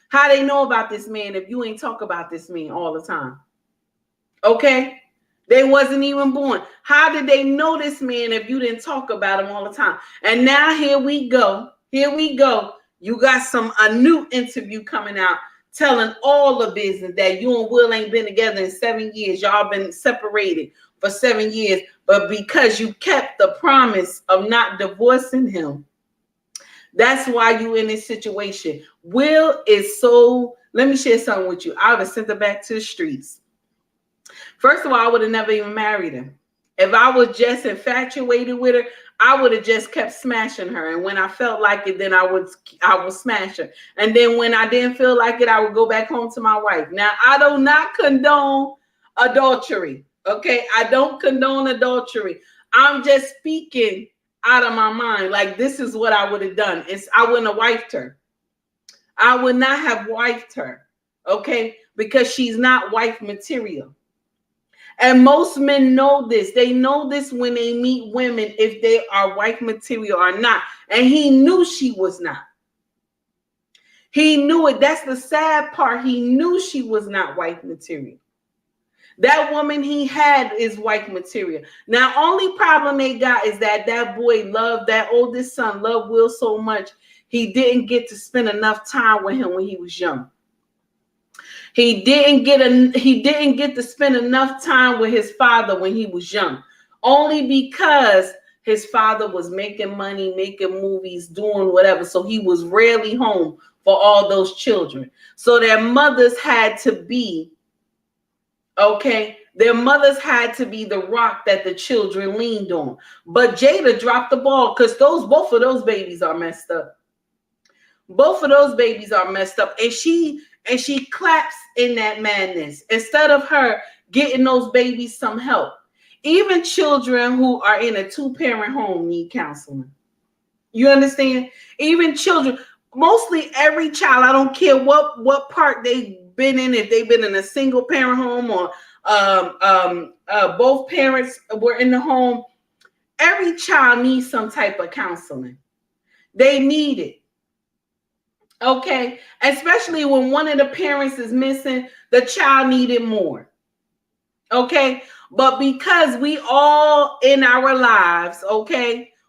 How they know about this man if you ain't talk about this man all the time? Okay. They wasn't even born. How did they know this man if you didn't talk about him all the time? And now here we go. Here we go. You got a new interview coming out telling all the business that you and Will ain't been together in 7 years. Y'all been separated for 7 years. But because you kept the promise of not divorcing him, that's why you in this situation. Will is so, let me share something with you. I would have sent her back to the streets. First of all, I would have never even married him. If I was just infatuated with her, I would have just kept smashing her. And when I felt like it, then I would smash her. And then when I didn't feel like it, I would go back home to my wife. Now, I do not condone adultery. Okay, I don't condone adultery. I'm just speaking out of my mind. Like, this is what I would have done. I wouldn't have wifed her. I would not have wifed her. Okay, because she's not wife material. And most men know this. They know this when they meet women, if they are wife material or not. And he knew she was not. He knew it. That's the sad part. He knew she was not wife material. That woman he had is wife material. Now, only problem they got is that boy loved, that oldest son loved Will so much, he didn't get to spend enough time with him when he was young. He didn't get to spend enough time with his father when he was young, only because his father was making money, making movies, doing whatever. So he was rarely home for all those children. So their mothers had to be, their mothers had to be the rock that the children leaned on. But Jada dropped the ball because both of those babies are messed up. Both of those babies are messed up. And she claps in that madness instead of her getting those babies some help. Even children who are in a 2-parent home need counseling. You understand? Even children, mostly every child, I don't care what part they've been in, if they've been in a single parent home or both parents were in the home, every child needs some type of counseling. They need it. Okay, especially when one of the parents is missing, the child needed more. Okay, but because we all in our lives,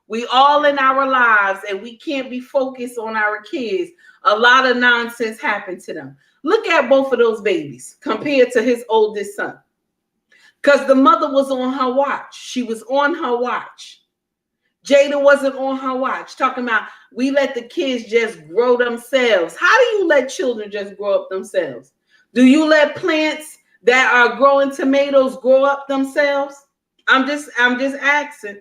we all in our lives, and we can't be focused on our kids, a lot of nonsense happened to them. Look at both of those babies compared to his oldest son, because the mother was on her watch. She was on her watch. Jada wasn't on her watch, talking about we let the kids just grow themselves. How do you let children just grow up themselves? Do you let plants that are growing tomatoes grow up themselves? I'm just asking.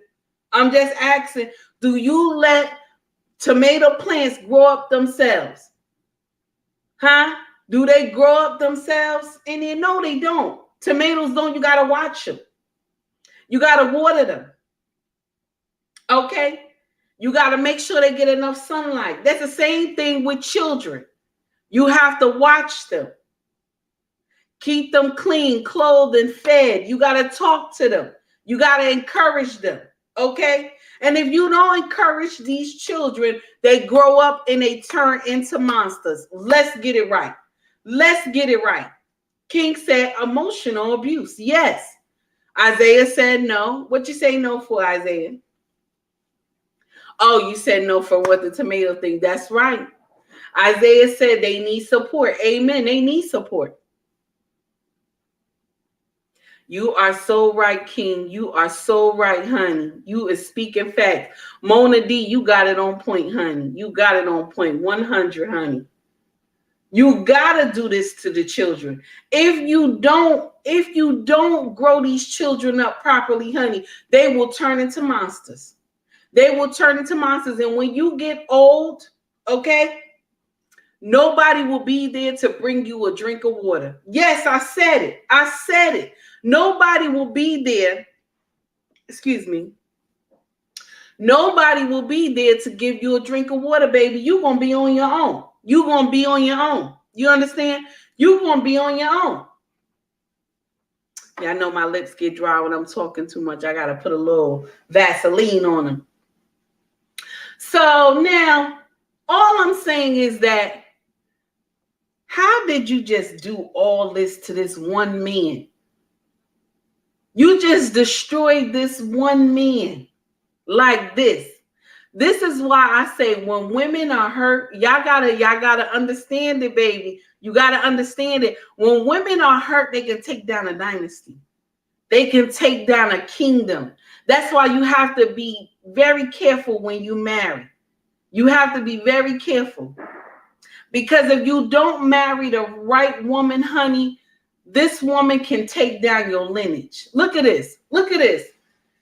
Do you let tomato plants grow up themselves? Huh? Do they grow up themselves? And you know they don't. Tomatoes don't. You got to watch them. You got to water them. Okay? You got to make sure they get enough sunlight. That's the same thing with children. You have to watch them. Keep them clean, clothed, and fed. You got to talk to them. You got to encourage them. Okay? And if you don't encourage these children, they grow up and they turn into monsters. Let's get it right. Let's get it right. King said emotional abuse. Yes. Isaiah said no. What you say no for, Isaiah? Oh, you said no for what the tomato thing. That's right. Isaiah said they need support. Amen. They need support. You are so right, King. You are so right, honey. You is speaking facts. Mona D, you got it on point, honey. You got it on point. 100, honey. You gotta do this to the children. If you don't grow these children up properly, honey, they will turn into monsters. They will turn into monsters. And when you get old, nobody will be there to bring you a drink of water. Yes, I said it. I said it. Nobody will be there. Excuse me. Nobody will be there to give you a drink of water, baby. You're going to be on your own. You're going to be on your own. You understand? You're going to be on your own. Yeah, I know my lips get dry when I'm talking too much. I got to put a little Vaseline on them. So now, all I'm saying is that, how did you just do all this to this one man? You just destroyed this one man like this. This is why I say when women are hurt, y'all gotta understand it, baby. You gotta understand it. When women are hurt, they can take down a dynasty. They can take down a kingdom. That's why you have to be very careful when you marry. You have to be very careful. Because if you don't marry the right woman, honey, this woman can take down your lineage. Look at this. Look at this.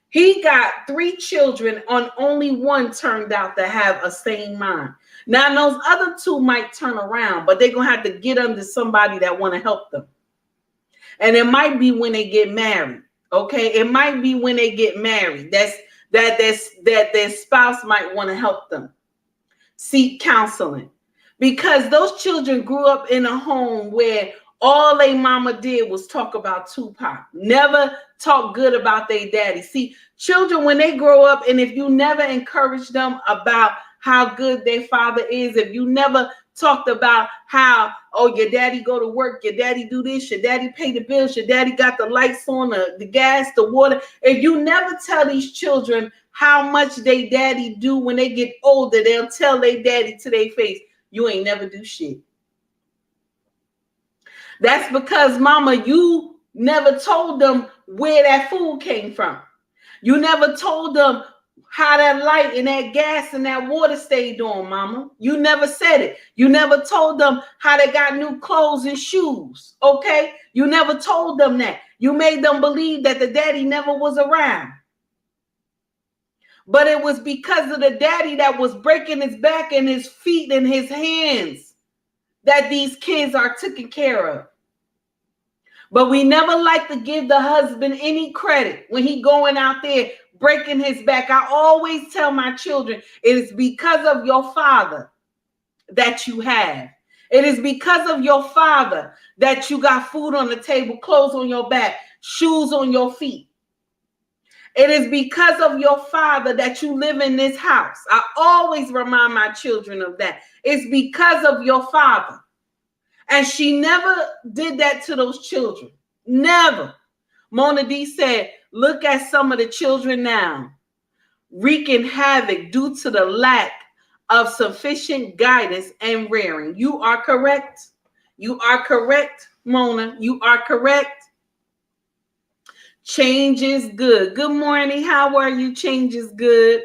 He got 3 children and only one turned out to have a sane mind. Now, those other 2 might turn around, but they're going to have to get under somebody that want to help them. And it might be when they get married. Okay, it might be when they get married. That their spouse might want to help them. Seek counseling. Because those children grew up in a home where all their mama did was talk about Tupac. Never talk good about their daddy. See, children, when they grow up, and if you never encourage them about how good their father is, if you never talked about how, oh, your daddy go to work, your daddy do this, your daddy pay the bills, your daddy got the lights on, the gas, the water. If you never tell these children how much they daddy do when they get older, they'll tell their daddy to their face, you ain't never do shit. That's because, mama, you never told them where that food came from. You never told them how that light and that gas and that water stayed on, mama. You never said it. You never told them how they got new clothes and shoes, okay? You never told them that. You made them believe that the daddy never was around. But it was because of the daddy that was breaking his back and his feet and his hands that these kids are taken care of. But we never like to give the husband any credit when he going out there breaking his back. I always tell my children, it is because of your father that you have. It is because of your father that you got food on the table, clothes on your back, shoes on your feet. It is because of your father that you live in this house. I always remind my children of that. It's because of your father. And she never did that to those children. Never. Mona D said, look at some of the children now, wreaking havoc due to the lack of sufficient guidance and rearing. You are correct. You are correct, Mona. You are correct. Change is good. Good morning. How are you? Change is good.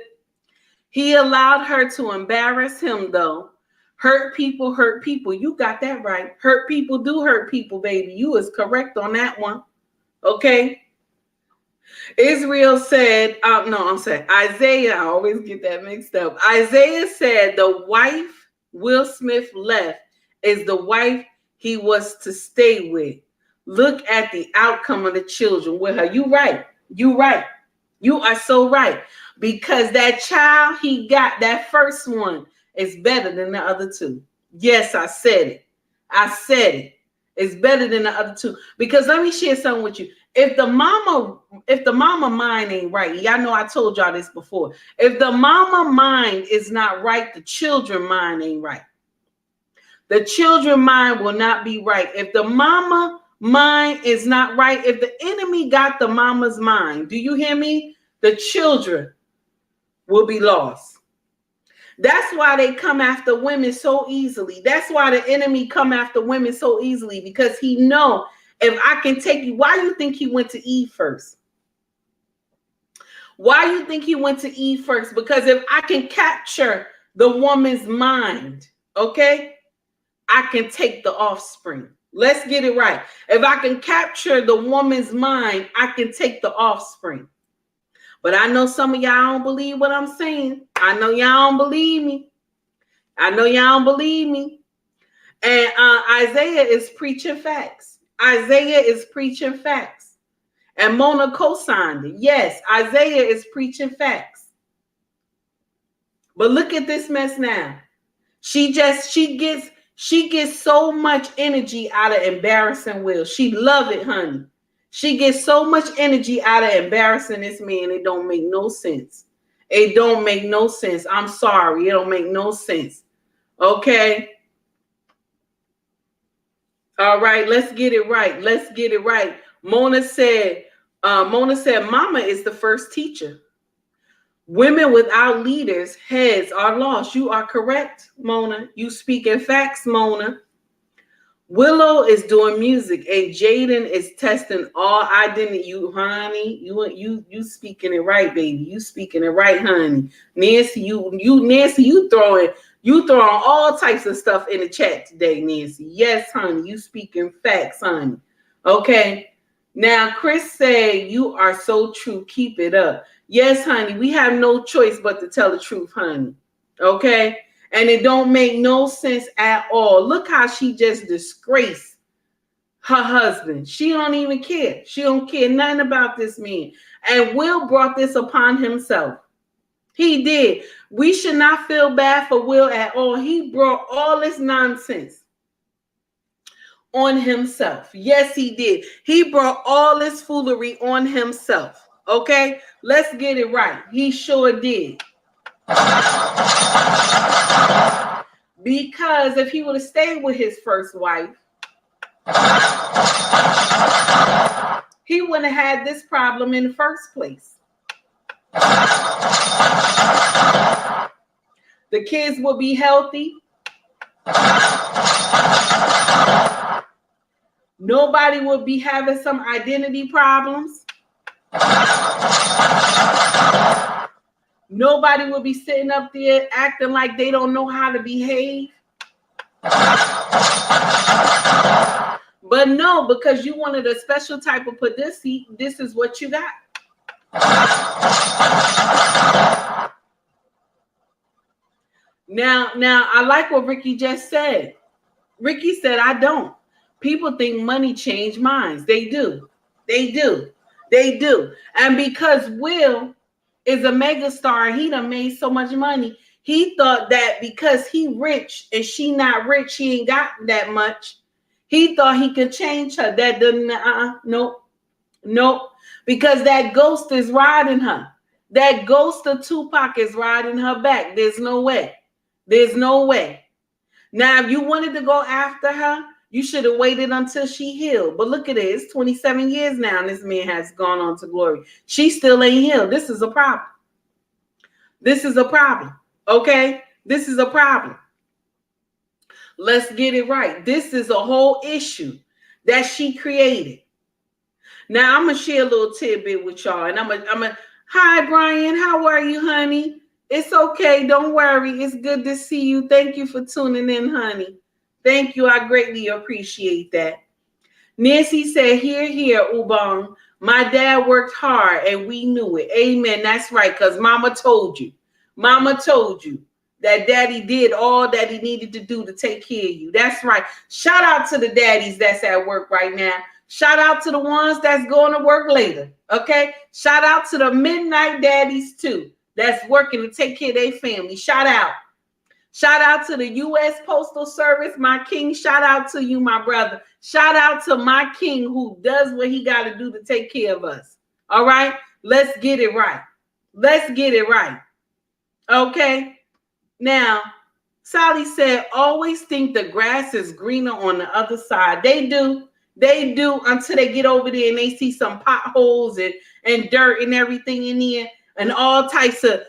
He allowed her to embarrass him, though. Hurt people hurt people. You got that right. Hurt people do hurt people, baby. You is correct on that one. Okay. Israel said, Isaiah, I always get that mixed up. Isaiah said the wife Will Smith left is the wife he was to stay with. Look at the outcome of the children with her. You right. You right. You are so right. Because that child he got, that first one, is better than the other 2. Yes, I said it. I said it. It's better than the other 2. Because let me share something with you. If the mama mind ain't right, y'all know I told y'all this before. If the mama mind is not right, the children mind ain't right. The children mind will not be right. If the mama mind is not right, if the enemy got the mama's mind, do you hear me? The children will be lost. That's why they come after women so easily. That's why the enemy come after women so easily, because he know if I can take you. Why you think he went to Eve first? Why you think he went to Eve first? Because if I can capture the woman's mind, okay, I can take the offspring. Let's get it right. If I can capture the woman's mind, I can take the offspring. But I know some of y'all don't believe what I'm saying. I know y'all don't believe me. I know y'all don't believe me. And Isaiah is preaching facts. Isaiah is preaching facts. And Mona co-signed it. Yes, Isaiah is preaching facts. But look at this mess now. She gets so much energy out of embarrassing Will. She love it, honey. She gets so much energy out of embarrassing this man. It don't make no sense. It don't make no sense. I'm sorry. It don't make no sense. Okay. All right. Let's get it right. Let's get it right. Mona said, Mama is the first teacher. Women without leaders, heads are lost. You are correct, Mona. You speaking facts, Mona. Willow is doing music, and Jaden is testing all identity. You, honey, you speaking it right, baby. You speaking it right, honey. Nancy, you throwing all types of stuff in the chat today, Nancy. Yes, honey, you speaking facts, honey. Okay. Now, Chris said, you are so true. Keep it up. Yes, honey, we have no choice but to tell the truth, honey. Okay? And it don't make no sense at all. Look how she just disgraced her husband. She don't even care. She don't care nothing about this man. And Will brought this upon himself. He did. We should not feel bad for Will at all. He brought all this nonsense on himself. Yes, he did. He brought all this foolery on himself. Okay? Let's get it right. He sure did. Because if he would have stayed with his first wife, he wouldn't have had this problem in the first place. The kids would be healthy. Nobody would be having some identity problems. Nobody would be sitting up there acting like they don't know how to behave. But no, because you wanted a special type of pussy, this is what you got. Now, I like what Ricky just said. Ricky said, I don't. People think money change minds. They do. They do. They do. And because Will is a mega star, he done made so much money, he thought that because he rich and she not rich, he ain't got that much. He thought he could change her. That doesn't, nope. Because that ghost is riding her. That ghost of Tupac is riding her back. There's no way. There's no way. Now, if you wanted to go after her, you should have waited until she healed. But look at it. It's 27 years now, and this man has gone on to glory. She still ain't healed. This is a problem. This is a problem. Okay? This is a problem. Let's get it right. This is a whole issue that she created. Now, I'm going to share a little tidbit with y'all. And I'm a hi, Brian. How are you, honey? It's okay. Don't worry. It's good to see you. Thank you for tuning in, honey. Thank you. I greatly appreciate that. Nancy said, here, Ubong. My dad worked hard and we knew it. Amen. That's right. Because mama told you. Mama told you that daddy did all that he needed to do to take care of you. That's right. Shout out to the daddies that's at work right now. Shout out to the ones that's going to work later. Okay. Shout out to the midnight daddies too. That's working to take care of their family. Shout out. Shout out to the U.S. Postal Service, my king. Shout out to you, my brother. Shout out to my king who does what he got to do to take care of us. All right? Let's get it right. Let's get it right. Okay? Now, Sally said, always think the grass is greener on the other side. They do. They do until they get over there and they see some potholes and dirt and everything in there and all types of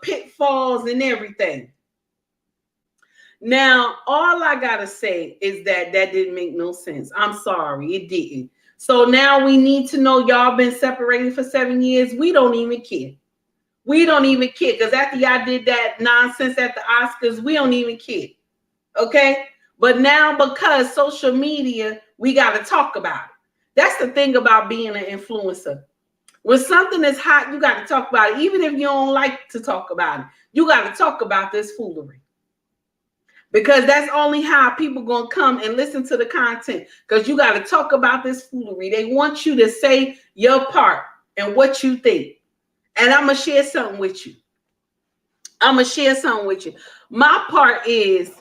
pitfalls and everything. Now, all I gotta say is that didn't make no sense. I'm sorry, it didn't. So now we need to know y'all been separated for 7 years. We don't even care. We don't even care because after y'all did that nonsense at the Oscars, we don't even care. Okay? But now because social media, we got to talk about it. That's the thing about being an influencer. When something is hot, you got to talk about it. Even if you don't like to talk about it, you got to talk about this foolery. Because that's only how people going to come and listen to the content. Because you got to talk about this foolery. They want you to say your part and what you think. And I'm going to share something with you. My part is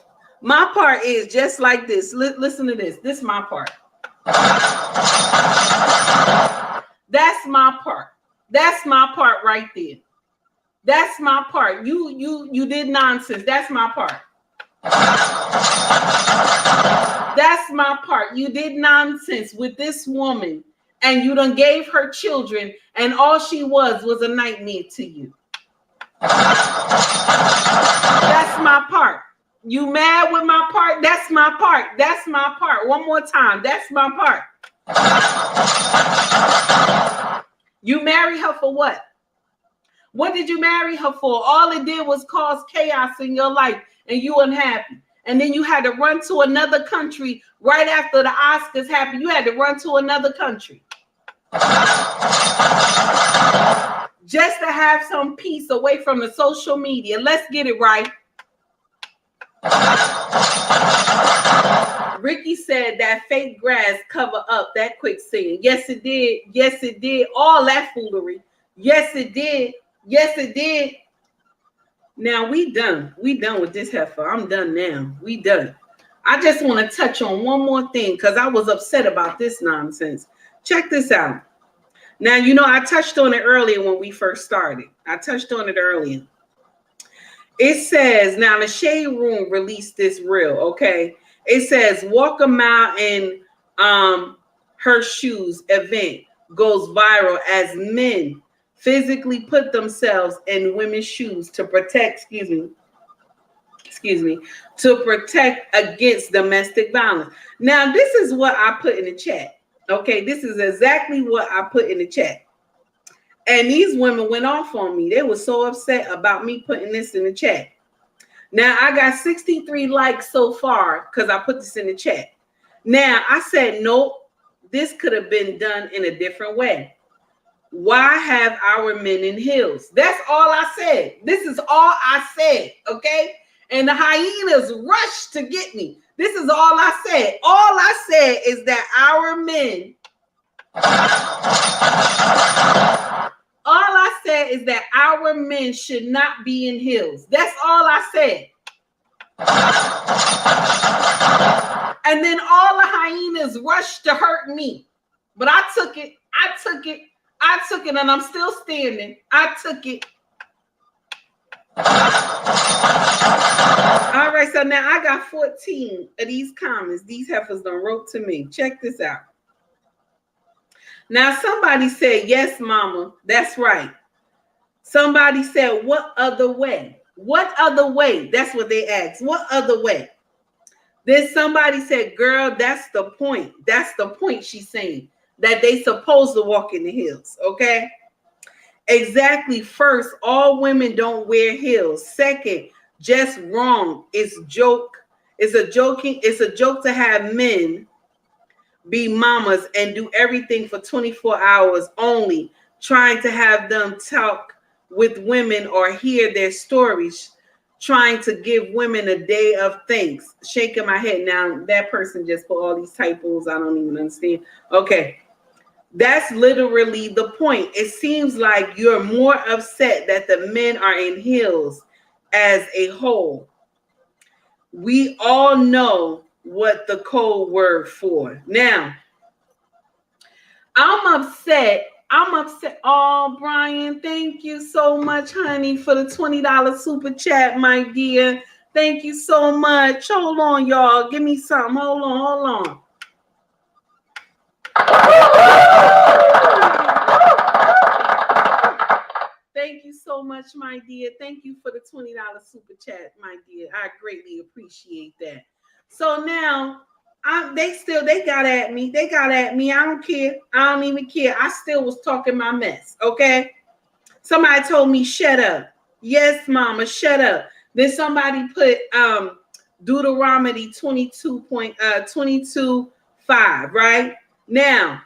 just like this. Listen to this. This is my part. That's my part. That's my part right there. That's my part. You did nonsense. That's my part. That's my part. You did nonsense with this woman and you done gave her children, and all she was a nightmare to you. That's my part. You mad with my part? That's my part. That's my part. One more time. That's my part. You marry her for what? What did you marry her for? All it did was cause chaos in your life and you unhappy. And then you had to run to another country right after the Oscars happened. You had to run to another country. Just to have some peace away from the social media. Let's get it right. Ricky said that fake grass cover up that quicksand. Yes, it did. Yes, it did. All that foolery. Yes, it did. Yes, it did. Now we done. We done with this heifer. I'm done now. We done. I just want to touch on one more thing because I was upset about this nonsense. Check this out. Now, you know, I touched on it earlier when we first started. I touched on it earlier. It says, now the Shade Room released this reel, okay? It says, walk a mile in her shoes event goes viral as men physically put themselves in women's shoes to protect, to protect against domestic violence. Now, this is what I put in the chat. Okay, this is exactly what I put in the chat. And these women went off on me. They were so upset about me putting this in the chat. Now, I got 63 likes so far because I put this in the chat. Now, I said, nope, this could have been done in a different way. Why have our men in heels? That's all I said. This is all I said, okay? And the hyenas rushed to get me. This is all I said. All I said is that our men, all I said is that our men should not be in heels. That's all I said. And then all the hyenas rushed to hurt me. But I took it. And I'm still standing. I took it. All right, so now I got 14 of these comments. These heifers done wrote to me. Check this out. Now, somebody said, yes, mama, that's right. Somebody said, what other way? What other way? That's what they asked. What other way? Then somebody said, girl, that's the point. That's the point she's saying, that they supposed to walk in the heels, okay? Exactly. First, all women don't wear heels. Second, just wrong. It's joke. It's a joke to have men be mamas and do everything for 24 hours only, trying to have them talk with women or hear their stories, trying to give women a day of thanks. Shaking my head. Now, that person just put all these typos. I don't even understand. Okay. That's literally the point. It seems like you're more upset that the men are in heels as a whole. We all know what the code word for. Now, I'm upset. Oh, Brian, thank you so much, honey, for the $20 super chat, my dear. Thank you so much. Hold on, y'all. Give me something. Hold on. Thank you so much, my dear. Thank you for the $20 super chat, my dear. I greatly appreciate that. So now they got at me. They got at me. I don't care. I don't even care. I still was talking my mess. Okay. Somebody told me, shut up. Yes, mama, shut up. Then somebody put Deuteronomy 22:5, right? Now,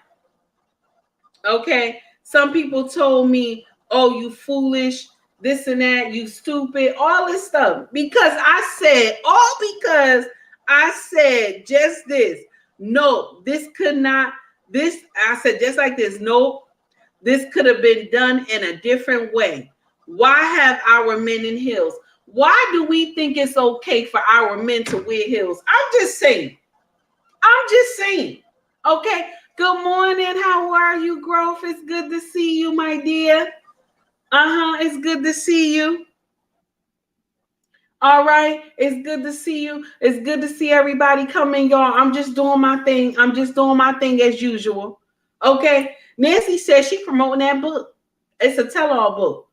okay, some people told me, oh, you foolish, this and that, you stupid, all this stuff. Because I said just this. No, this could not, this, I said just like this. No, this could have been done in a different way. Why have our men in heels? Why do we think it's okay for our men to wear heels? I'm just saying. Okay. Good morning. How are you, Growth? It's good to see you, my dear. It's good to see you. All right. It's good to see you. It's good to see everybody coming, y'all. I'm just doing my thing. As usual. Okay. Nancy says she promoting that book. It's a tell-all book.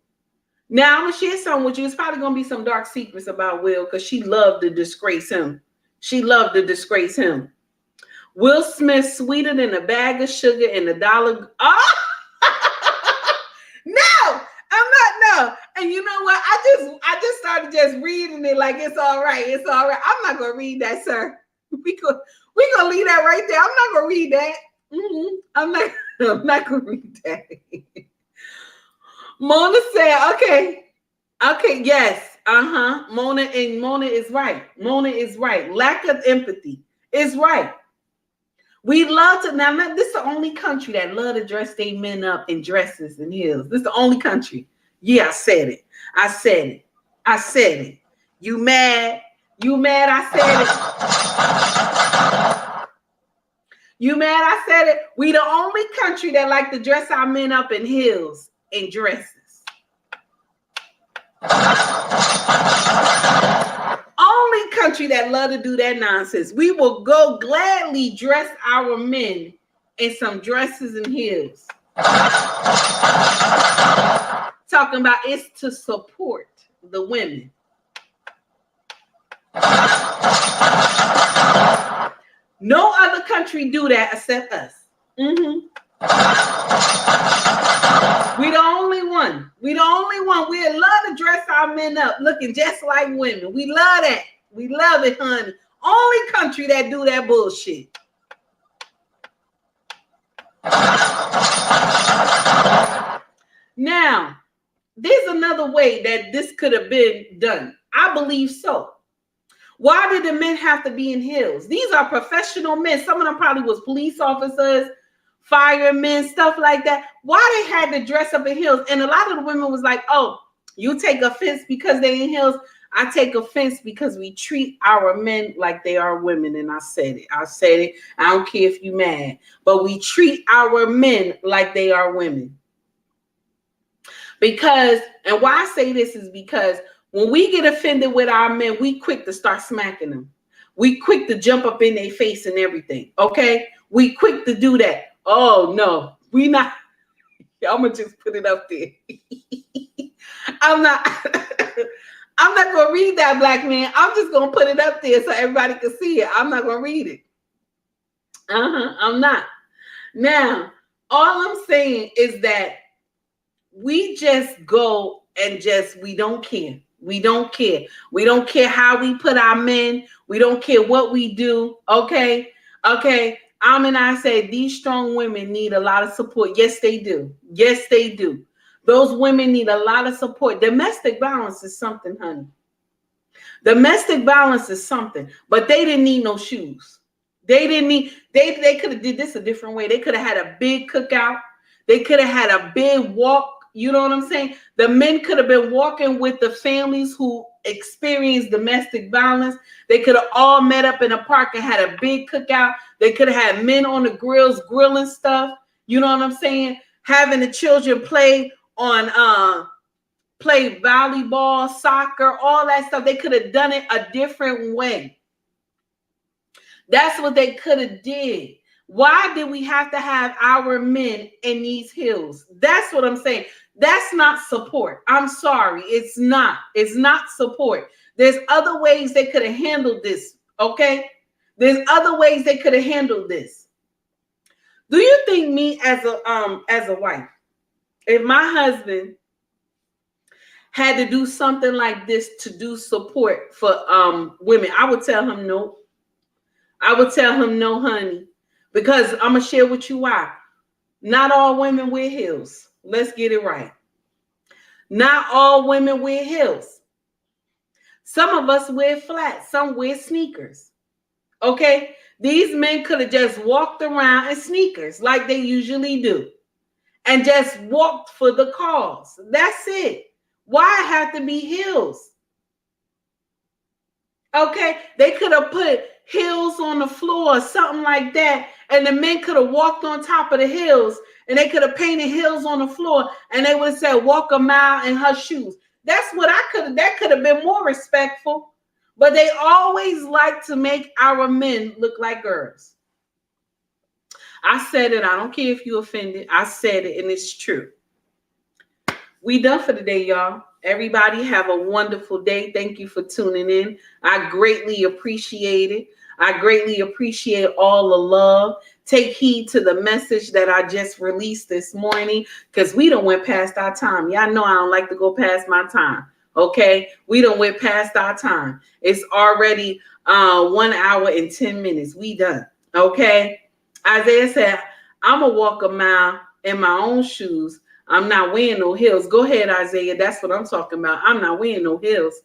Now I'm gonna share something with you. It's probably gonna be some dark secrets about Will because she loved to disgrace him. She loved to disgrace him. Will Smith sweeter than a bag of sugar and a dollar. Oh! No, I'm not. No. And you know what? I just started just reading it like it's all right. It's all right. I'm not gonna read that, sir. We gonna leave that right there. I'm not gonna read that. I'm not gonna read that. Mona said, okay, yes, Mona is right. Mona is right. Lack of empathy is right. We love to now. This is the only country that love to dress their men up in dresses and heels. This is the only country. Yeah, I said it. I said it. You mad? You mad? I said it. You mad? I said it. We the only country that like to dress our men up in heels and dresses. Only country that love to do that nonsense. We will go gladly dress our men in some dresses and heels. Talking about it's to support the women. No other country do that except us. We the only one. We the only one. We love to dress our men up looking just like women. We love that. We love it, honey. Only country that do that bullshit. Now, there's another way that this could have been done. I believe so. Why did the men have to be in heels? These are professional men. Some of them probably was police officers, firemen, stuff like that. Why they had to dress up in heels? And a lot of the women was like, oh, you take offense because they in heels. I take offense because we treat our men like they are women. And I said it. I don't care if you mad. But we treat our men like they are women. Because, and why I say this is because when we get offended with our men, we quick to start smacking them. We quick to jump up in their face and everything. Okay? We quick to do that. Oh, no. We not. I'm going to just put it up there. I'm not going to read that, black man. I'm just going to put it up there so everybody can see it. I'm not going to read it. I'm not. Now, all I'm saying is that we just go and we don't care. We don't care. We don't care how we put our men. We don't care what we do. Okay? Okay. And I said these strong women need a lot of support. Yes, they do. Yes, they do. Those women need a lot of support. Domestic violence is something, honey. Domestic violence is something. But they didn't need no shoes. They didn't need, they could have did this a different way. They could have had a big cookout. They could have had a big walk. You know what I'm saying? The men could have been walking with the families who experienced domestic violence. They could have all met up in a park and had a big cookout. They could have had men on the grills grilling stuff. You know what I'm saying? Having the children play volleyball, soccer, all that stuff. They could have done it a different way. That's what they could have did. Why did we have to have our men in these heels? That's what I'm saying. That's not support. I'm sorry. It's not. It's not support. There's other ways they could have handled this. Okay? There's other ways they could have handled this. Do you think me as a wife, if my husband had to do something like this to do support for women, I would tell him no. I would tell him no, honey. Because I'm going to share with you why. Not all women wear heels. Let's get it right. Not all women wear heels. Some of us wear flats. Some wear sneakers. Okay? These men could have just walked around in sneakers like they usually do. And just walked for the cause. That's it. Why have to be heels? Okay? They could have put heels on the floor or something like that, and the men could have walked on top of the heels, and they could have painted heels on the floor, and they would have said walk a mile in her shoes. That's what that could have been more respectful. But they always like to make our men look like girls. I said it. I don't care if you offended. I said it, and it's true. We done for the day, y'all. Everybody have a wonderful day. Thank you for tuning in. I greatly appreciate it. I greatly appreciate all the love. Take heed to the message that I just released this morning, because we done went past our time. Y'all know I don't like to go past my time. Okay, we done went past our time. It's already 1 hour and 10 minutes. We done. Okay. Isaiah said, I'm gonna walk a mile in my own shoes. I'm not wearing no heels. Go ahead, Isaiah. That's what I'm talking about. I'm not wearing no heels.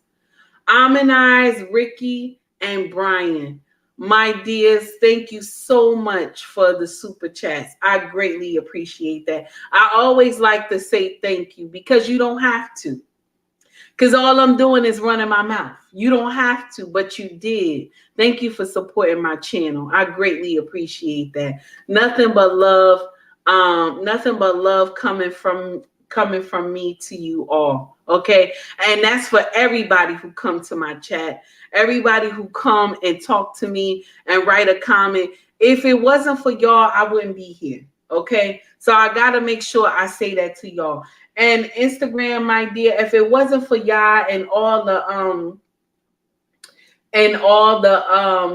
Amanize, Ricky, and Brian. My dears, thank you so much for the super chats. I greatly appreciate that. I always like to say thank you, because you don't have to. Because all I'm doing is running my mouth. You don't have to, but you did. Thank you for supporting my channel. I greatly appreciate that. Nothing but love. Nothing but love coming from me to you all. Okay. And that's for everybody who come to my chat, everybody who come and talk to me and write a comment. If it wasn't for y'all, I wouldn't be here. Okay. So I got to make sure I say that to y'all. And Instagram, my dear, if it wasn't for y'all and all the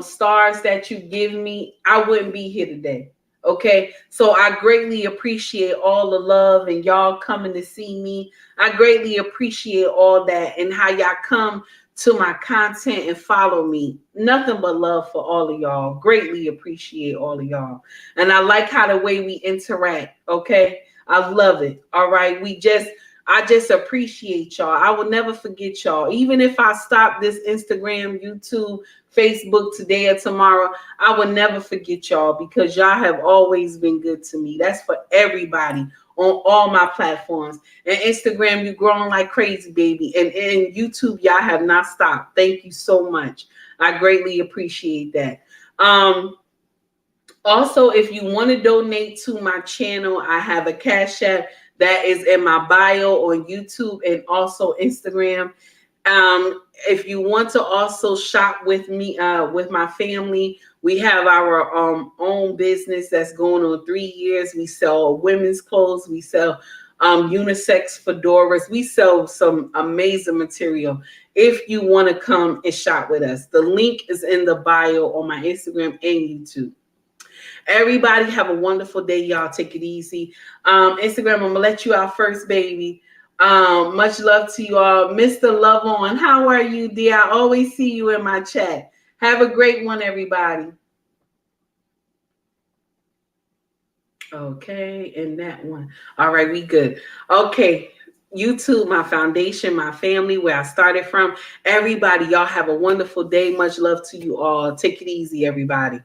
stars that you give me, I wouldn't be here today. Okay, so I greatly appreciate all the love and y'all coming to see me. I greatly appreciate all that and how y'all come to my content and follow me. Nothing but love for all of y'all. Greatly appreciate all of y'all. And I like how the way we interact. Okay, I love it. All right, I just appreciate y'all. I will never forget y'all. Even if I stop this Instagram, YouTube, Facebook today or tomorrow, I will never forget y'all, because y'all have always been good to me. That's for everybody on all my platforms. And Instagram, you're growing like crazy, baby. And YouTube, y'all have not stopped. Thank you so much. I greatly appreciate that. Also, if you want to donate to my channel, I have a Cash App that is in my bio on YouTube and also Instagram. If you want to also shop with me, with my family, we have our own business that's going on 3 years. We sell women's clothes. We sell unisex fedoras. We sell some amazing material. If you want to come and shop with us, the link is in the bio on my Instagram and YouTube. Everybody have a wonderful day, y'all. Take it easy. Instagram, I'm gonna let you out first, baby. Much love to you all. Mr. Love On, how are you, dear? I always see you in my chat. Have a great one, everybody. Okay, and that one. All right, we good. Okay, YouTube, my foundation, my family, where I started from. Everybody, y'all have a wonderful day. Much love to you all. Take it easy, everybody.